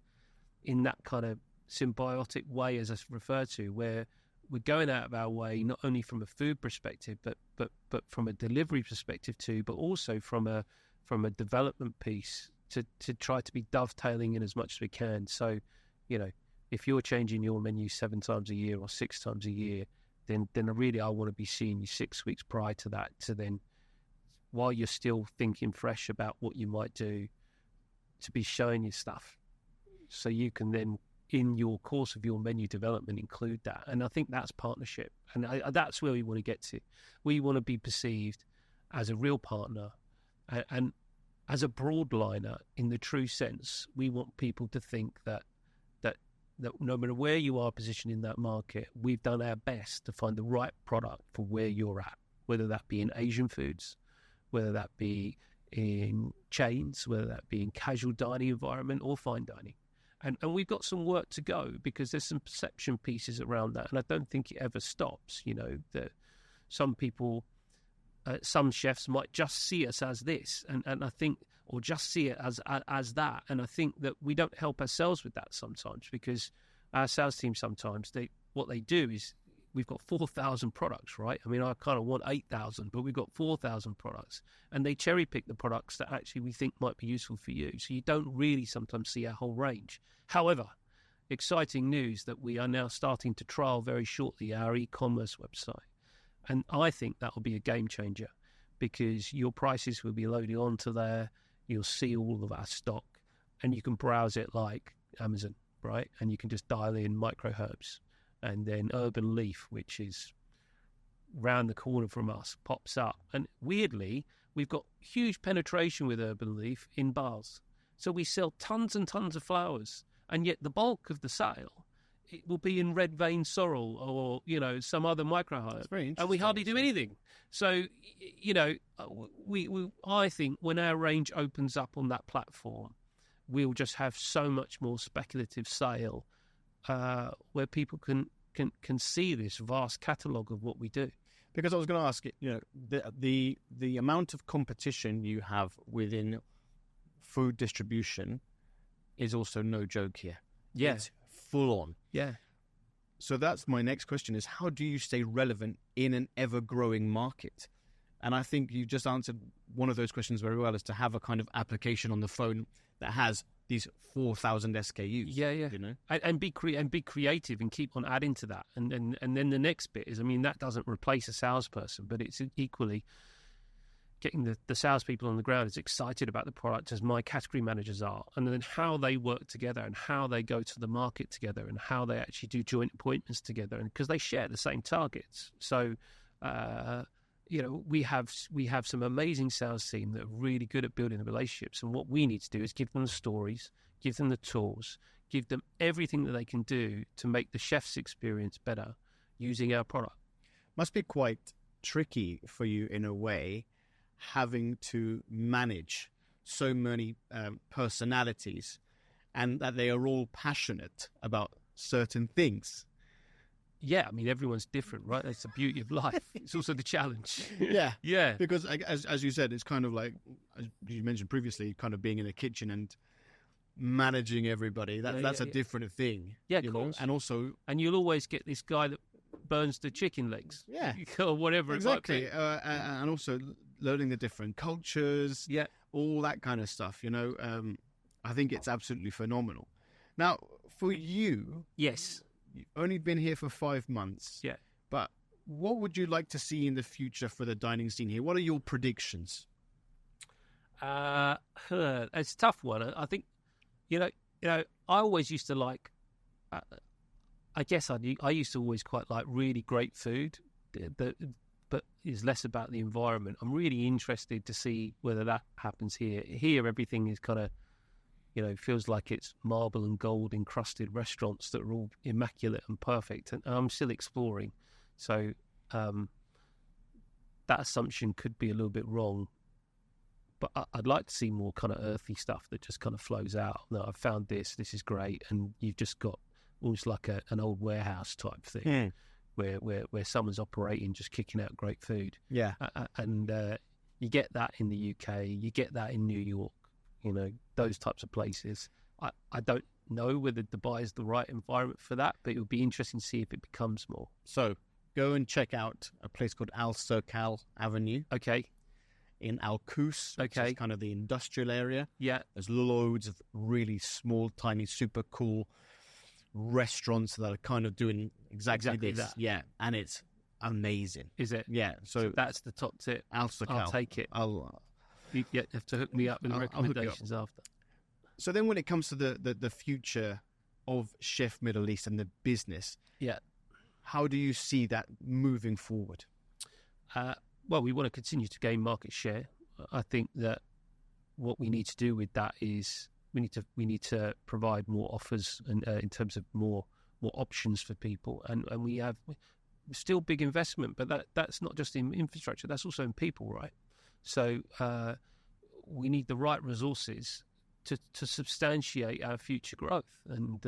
in that kind of symbiotic way, as I refer to, where we're going out of our way, not only from a food perspective, but from a delivery perspective too, but also from a development piece to try to be dovetailing in as much as we can. So, if you're changing your menu 7 times a year or 6 times a year, then really I want to be seeing you 6 weeks prior to that, to then, while you're still thinking fresh about what you might do, to be showing you stuff. So you can then, in your course of your menu development, include that. And I think that's partnership. And that's where we want to get to. We want to be perceived as a real partner and as a broadliner in the true sense. We want people to think that no matter where you are positioned in that market, we've done our best to find the right product for where you're at, whether that be in Asian foods, whether that be in chains, whether that be in casual dining environment or fine dining. And we've got some work to go because there's some perception pieces around that. And I don't think it ever stops, that some people, some chefs might just see us as this. And I think, or just see it as that. And I think that we don't help ourselves with that sometimes, because our sales team sometimes, what they do is, we've got 4,000 products, right? I mean, I kind of want 8,000, but we've got 4,000 products. And they cherry pick the products that actually we think might be useful for you. So you don't really sometimes see our whole range. However, exciting news that we are now starting to trial very shortly our e-commerce website. And I think that will be a game changer, because your prices will be loaded onto there. You'll see all of our stock and you can browse it like Amazon, right? And you can just dial in micro herbs. And then Urban Leaf, which is round the corner from us, pops up. And weirdly, we've got huge penetration with Urban Leaf in bars. So we sell tons and tons of flowers. And yet the bulk of the sale, it will be in red vein sorrel or, some other microherb. And we hardly do anything. So, I think when our range opens up on that platform, we'll just have so much more speculative sale where people can see this vast catalogue of what we do. Because I was going to ask, the amount of competition you have within food distribution is also no joke here. Yeah. It's full on. Yeah. So that's my next question is, how do you stay relevant in an ever-growing market? And I think you just answered one of those questions very well, is to have a kind of application on the phone that has these 4,000 SKUs. Yeah. And be creative and keep on adding to that. And then the next bit is, that doesn't replace a salesperson, but it's equally getting the salespeople on the ground as excited about the product as my category managers are, and then how they work together and how they go to the market together and how they actually do joint appointments together, and because they share the same targets. So, we have some amazing sales team that are really good at building the relationships, and what we need to do is give them the stories, give them the tools, give them everything that they can do to make the chef's experience better using our product. Must be quite tricky for you in a way, having to manage so many personalities and that they are all passionate about certain things. Yeah, I mean, everyone's different, right? That's the beauty of life. It's also the challenge. Yeah. Yeah. Because as you said, it's kind of like, as you mentioned previously, kind of being in a kitchen and managing everybody. That's a different thing. Yeah, of course. And also... And you'll always get this guy that burns the chicken legs. Yeah. Or whatever exactly. it might be. And also learning the different cultures. Yeah. All that kind of stuff, I think it's absolutely phenomenal. Now, for you... Yes. You've only been here for 5 months. Yeah. But what would you like to see in the future for the dining scene here? What are your predictions? It's a tough one. I think, I always used to like, I guess I used to always quite like really great food, but it's less about the environment. I'm really interested to see whether that happens here. Here, everything is kind of, feels like it's marble and gold encrusted restaurants that are all immaculate and perfect. And I'm still exploring. So that assumption could be a little bit wrong. But I'd like to see more kind of earthy stuff that just kind of flows out. No, I've found this is great. And you've just got almost like an old warehouse type thing where someone's operating, just kicking out great food. Yeah. And you get that in the UK, you get that in New York. Those types of places. I don't know whether Dubai is the right environment for that, but it would be interesting to see if it becomes more. So go and check out a place called Al Serkal Avenue. Okay. In Al Quoz, which is kind of the industrial area. Yeah. There's loads of really small, tiny, super cool restaurants that are kind of doing exactly this. That. Yeah. And it's amazing. Is it? Yeah. So that's the top tip. Al Serkal. I'll take it. You have to hook me up with recommendations after. So then when it comes to the future of Chef Middle East and the business, how do you see that moving forward? Well, we want to continue to gain market share. I think that what we need to do with that is we need to provide more offers and in terms of more options for people. And we have still big investment, but that's not just in infrastructure, that's also in people, right? So we need the right resources to substantiate our future growth. And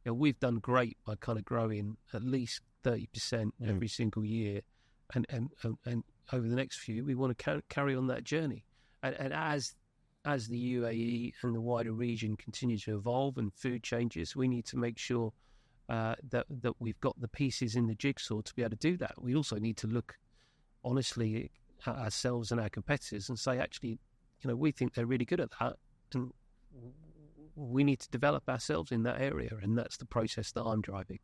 we've done great by kind of growing at least 30% every single year. And over the next few, we want to carry on that journey. And as the UAE and the wider region continue to evolve and food changes, we need to make sure that we've got the pieces in the jigsaw to be able to do that. We also need to look honestly at ourselves and our competitors and say, actually, we think they're really good at that, and we need to develop ourselves in that area, and that's the process that I'm driving.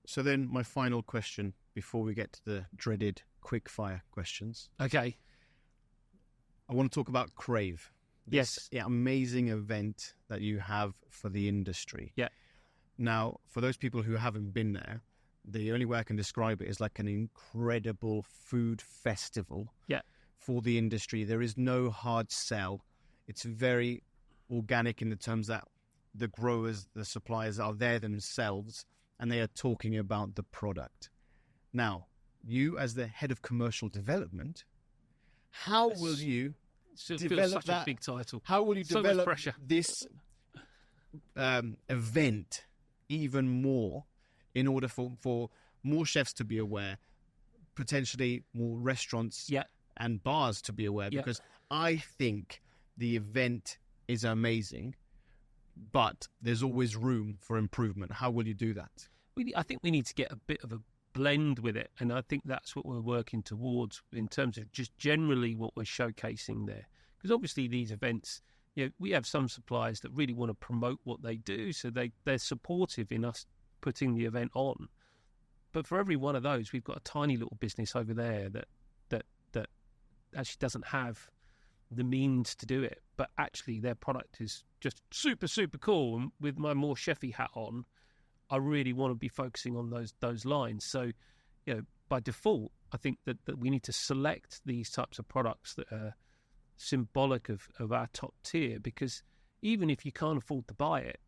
So then my final question before we get to the dreaded quick-fire questions. Okay. I want to talk about Crave. Yes. Amazing event that you have for the industry. Yeah. Now, for those people who haven't been there, the only way I can describe it is like an incredible food festival for the industry. There is no hard sell. It's very organic in the terms that the growers, the suppliers are there themselves and they are talking about the product. Now, you as the head of commercial development, how will you develop that? A big title. How will you develop this event even more in order for more chefs to be aware, potentially more restaurants and bars to be aware? Because I think the event is amazing, but there's always room for improvement. How will you do that? I think we need to get a bit of a blend with it, and I think that's what we're working towards in terms of just generally what we're showcasing there. Because obviously these events, we have some suppliers that really want to promote what they do, so they're supportive in us putting the event on. But for every one of those, we've got a tiny little business over there that actually doesn't have the means to do it, but actually their product is just super, super cool. And with my more chefy hat on, I really want to be focusing on those lines. So, by default, I think that we need to select these types of products that are symbolic of our top tier, because even if you can't afford to buy it,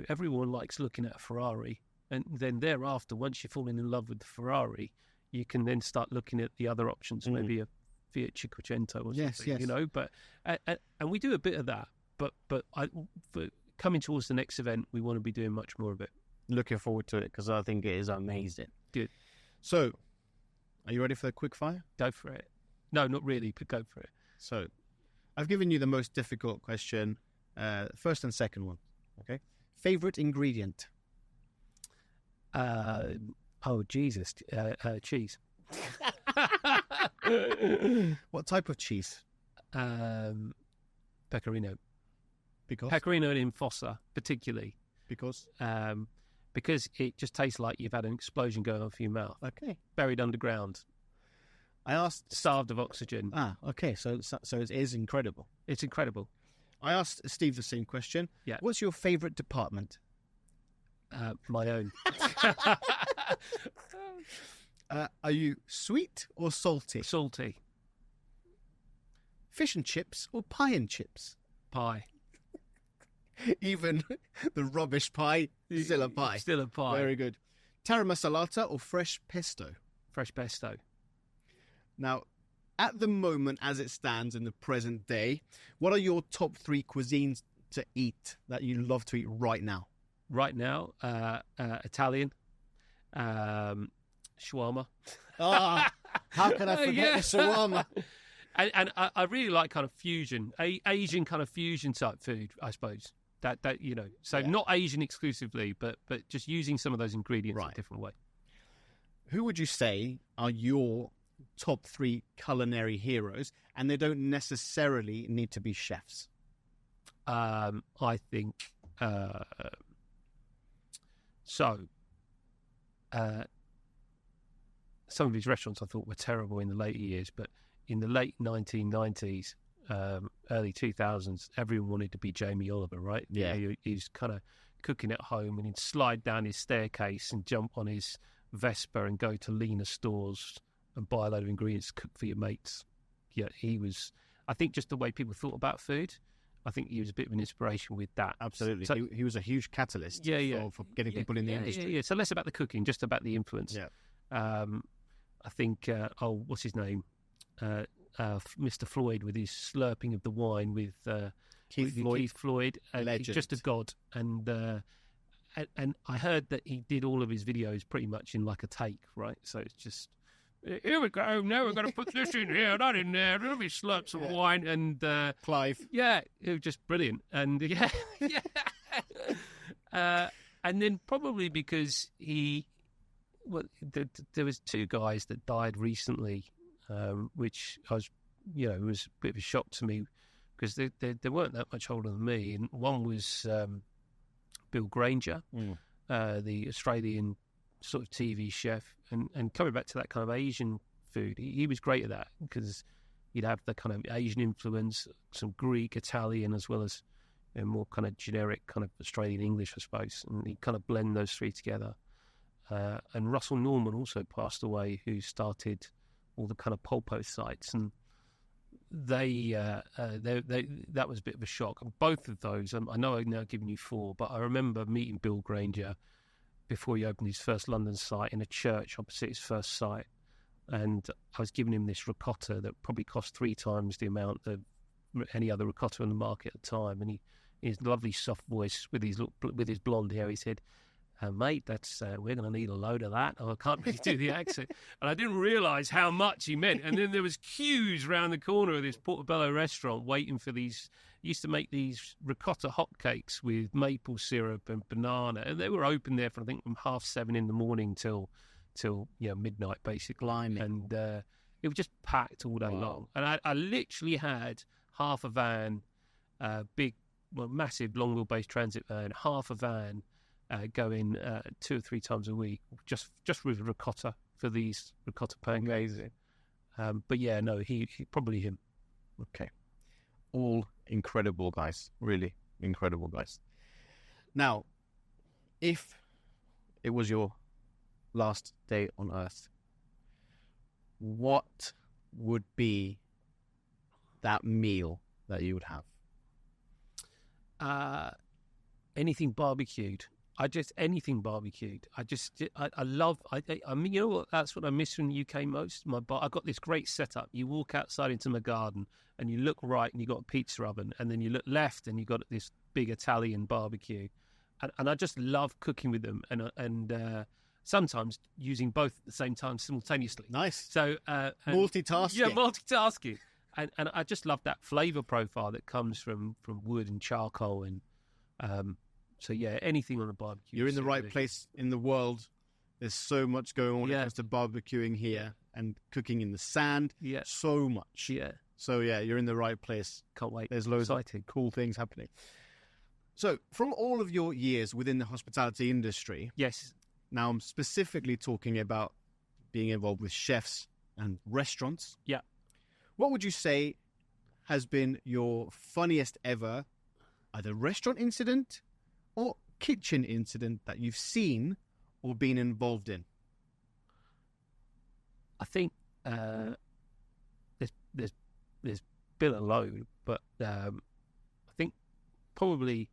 everyone likes looking at a Ferrari. And then thereafter, once you're falling in love with the Ferrari, you can then start looking at the other options, maybe a Fiat Cinquecento or something, yes. But and we do a bit of that. But for coming towards the next event, we want to be doing much more of it. Looking forward to it because I think it is amazing. Good. So, are you ready for the quick fire? Go for it. No, not really, but go for it. So, I've given you the most difficult question, first and second one. Okay. Favorite ingredient? Oh, Jesus. Cheese. What type of cheese? Pecorino. Because? Pecorino in Fossa, particularly. Because? Because it just tastes like you've had an explosion going off your mouth. Okay. Buried underground. I asked... Starved of oxygen. Okay. So it is incredible. It's incredible. I asked Steve the same question. Yeah. What's your favourite department? My own. Are you sweet or salty? Salty. Fish and chips or pie and chips? Pie. Even the rubbish pie, still a pie. Still a pie. Very good. Tara Masalata or fresh pesto? Fresh pesto. Now, at the moment, as it stands in the present day, what are your top 3 cuisines to eat that you love to eat right now? Right now, Italian, shawarma. How can I forget the shawarma? And I really like kind of fusion, Asian kind of fusion type food, I suppose. So not Asian exclusively, but just using some of those ingredients in a different way. Who would you say are your top 3 culinary heroes? And they don't necessarily need to be chefs. I think some of his restaurants I thought were terrible in the later years, but in the late 1990s, early 2000s, everyone wanted to be Jamie Oliver, right? Yeah. He was kind of cooking at home, and he'd slide down his staircase and jump on his Vespa and go to Lena stores and buy a load of ingredients to cook for your mates. Yeah, he was, I think, just the way people thought about food. I think he was a bit of an inspiration with that. Absolutely. So, he was a huge catalyst for getting people in the industry. Yeah. So less about the cooking, just about the influence. Yeah. I think, what's his name? Mr. Floyd, with his slurping of the wine with Keith Floyd. Legend. He's just a god. And I heard that he did all of his videos pretty much in like a take, right? So it's just, here we go, now we're going to put this in here, that in there, let me slurp some wine. And Clive. Yeah, it was just brilliant. And and then probably because there was 2 guys that died recently, which was a bit of a shock to me because they weren't that much older than me. And one was Bill Granger, the Australian sort of TV chef, and coming back to that kind of Asian food, he was great at that because you'd have the kind of Asian influence, some Greek, Italian, as well as more kind of generic kind of Australian English, I suppose, and he kind of blend those 3 together. And Russell Norman also passed away, who started all the kind of Polpo sites, and they that was a bit of a shock. And both of those, I know I've now given you 4, but I remember meeting Bill Granger before he opened his first London site in a church opposite his first site, and I was giving him this ricotta that probably cost 3 times the amount of any other ricotta on the market at the time. And his lovely soft voice with his blonde hair, he said, mate, that's we're going to need a load of that. Oh, I can't really do the accent. And I didn't realise how much he meant. And then there was queues round the corner of this Portobello restaurant waiting for these. He used to make these ricotta hotcakes with maple syrup and banana. And they were open there for, I think, from 7:30 in the morning till midnight, basically. Blimey. And it was just packed all day long. And I literally had half a van, massive long wheelbase transit van, half a van, going 2 or 3 times a week, just with ricotta for these ricotta pancakes. But yeah, no, he probably him. Okay. All incredible guys. Really incredible guys. Now, if it was your last day on Earth, what would be that meal that you would have? Anything barbecued. Anything barbecued. I love. I mean, you know what? That's what I miss from the UK most. I got this great setup. You walk outside into my garden, and you look right, and you got a pizza oven, and then you look left, and you got this big Italian barbecue, and I just love cooking with them, and sometimes using both at the same time simultaneously. Nice. So Multitasking. Yeah, multitasking. And I just love that flavour profile that comes from wood and charcoal and so yeah, anything on a barbecue. You're in the right place in the world. There's so much going on when it comes to barbecuing here and cooking in the sand. Yeah. So much. Yeah. So yeah, you're in the right place. Can't wait. There's loads Exciting. of cool things happening. So from all of your years within the hospitality industry, Yes. now I'm specifically talking about being involved with chefs and restaurants. Yeah. What would you say has been your funniest ever, either restaurant incident or kitchen incident that you've seen or been involved in? I think there's been a load, but I think probably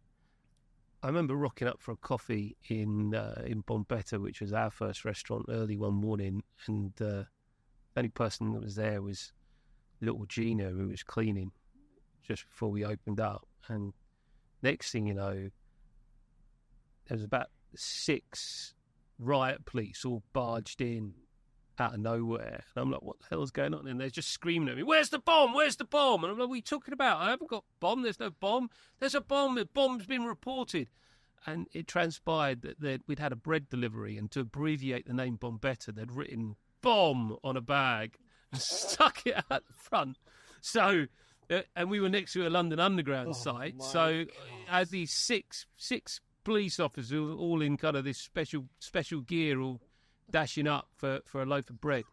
I remember rocking up for a coffee in Bombetta, which was our first restaurant, early one morning, and the only person that was there was little Gina, who was cleaning just before we opened up. And next thing you know, there was about 6 riot police all barged in out of nowhere. And I'm like, what the hell's going on? And they're just screaming at me, where's the bomb? Where's the bomb? And I'm like, what are you talking about? I haven't got bomb. There's no bomb. There's a bomb. The bomb's been reported. And it transpired that we'd had a bread delivery, and to abbreviate the name Bombetta, they'd written bomb on a bag and stuck it out the front. So, and we were next to a London Underground site. So as these six police officers all in kind of this special gear, all dashing up for a loaf of bread.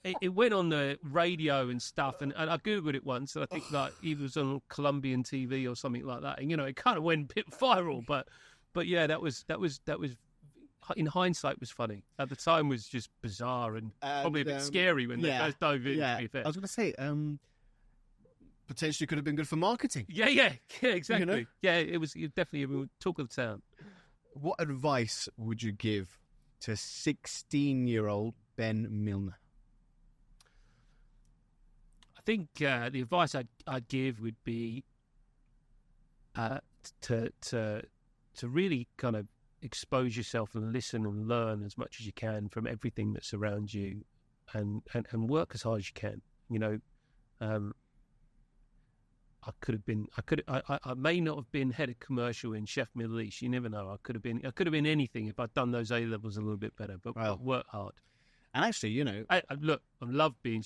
It went on the radio and stuff, and I googled it once, and I think like it was on Colombian TV or something like that, and you know it kind of went a bit viral, but yeah, that was in hindsight was funny. At the time was just bizarre and probably a bit scary when they guys dove in. Yeah, to be fair. I was going to say potentially could have been good for marketing. Yeah, exactly. You know? Yeah, it was definitely talk of the town. What advice would you give to 16-year-old Ben Milner? I think the advice I'd give would be to really kind of expose yourself and listen and learn as much as you can from everything that's around you, and work as hard as you can. You know, I may not have been head of commercial in Chef Middle East. You never know. I could have been anything if I'd done those A levels a little bit better. But work hard. And actually, you know, I love being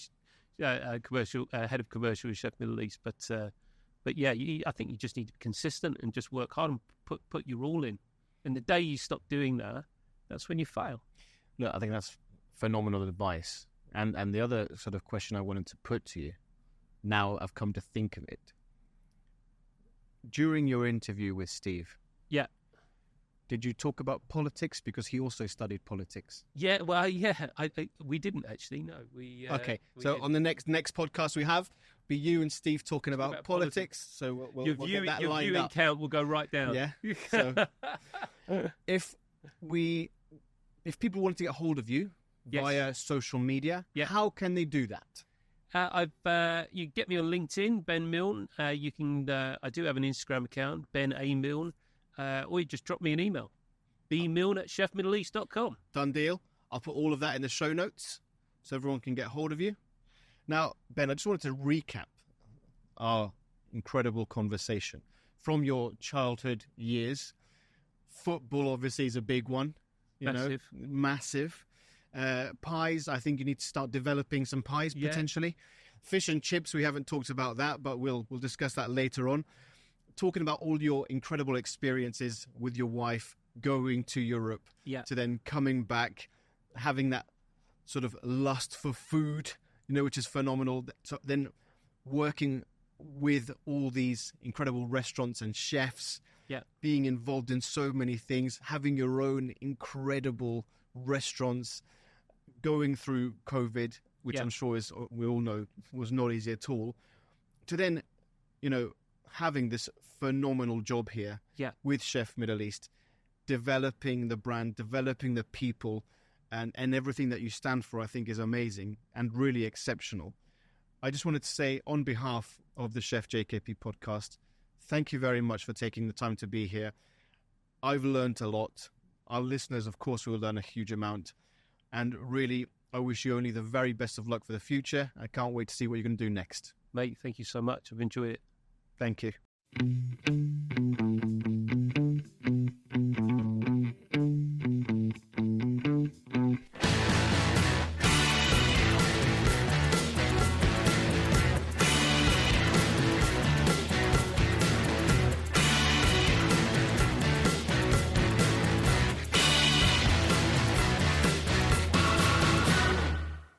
commercial head of commercial in Chef Middle East. But yeah, I think you just need to be consistent and just work hard and put your all in. And the day you stop doing that, that's when you fail. Look, I think that's phenomenal advice. And the other sort of question I wanted to put to you, now I've come to think of it. During your interview with Steve, yeah, did you talk about politics? Because he also studied politics. Yeah, well, yeah, we didn't actually. No, we. Okay, we so didn't. on the next podcast we have, be you and Steve talking about politics. So we'll get that your lined viewing up. count will go right down. Yeah. So if people wanted to get hold of you Yes. via social media, Yeah. how can they do that? You get me on LinkedIn, Ben Milne. You can. I do have an Instagram account, Ben A Milne, or you just drop me an email, bmilne@chefmiddleeast.com. Done deal. I'll put all of that in the show notes so everyone can get hold of you. Now, Ben, I just wanted to recap our incredible conversation from your childhood years. Football obviously is a big one. Massive. Pies, I think you need to start developing some pies potentially. Fish and chips, we haven't talked about that, but we'll discuss that later on. Talking about all your incredible experiences with your wife, going to Europe, Yeah. to then coming back, having that sort of lust for food which is phenomenal. So then working with all these incredible restaurants and chefs, being involved in so many things, having your own incredible restaurants, going through COVID, which I'm sure is, we all know, was not easy at all, to then, having this phenomenal job here with Chef Middle East, developing the brand, developing the people, and everything that you stand for, I think is amazing and really exceptional. I just wanted to say, on behalf of the Chef JKP podcast, thank you very much for taking the time to be here. I've learned a lot. Our listeners, of course, will learn a huge amount. And really, I wish you only the very best of luck for the future. I can't wait to see what you're going to do next. Mate, thank you so much. I've enjoyed it. Thank you.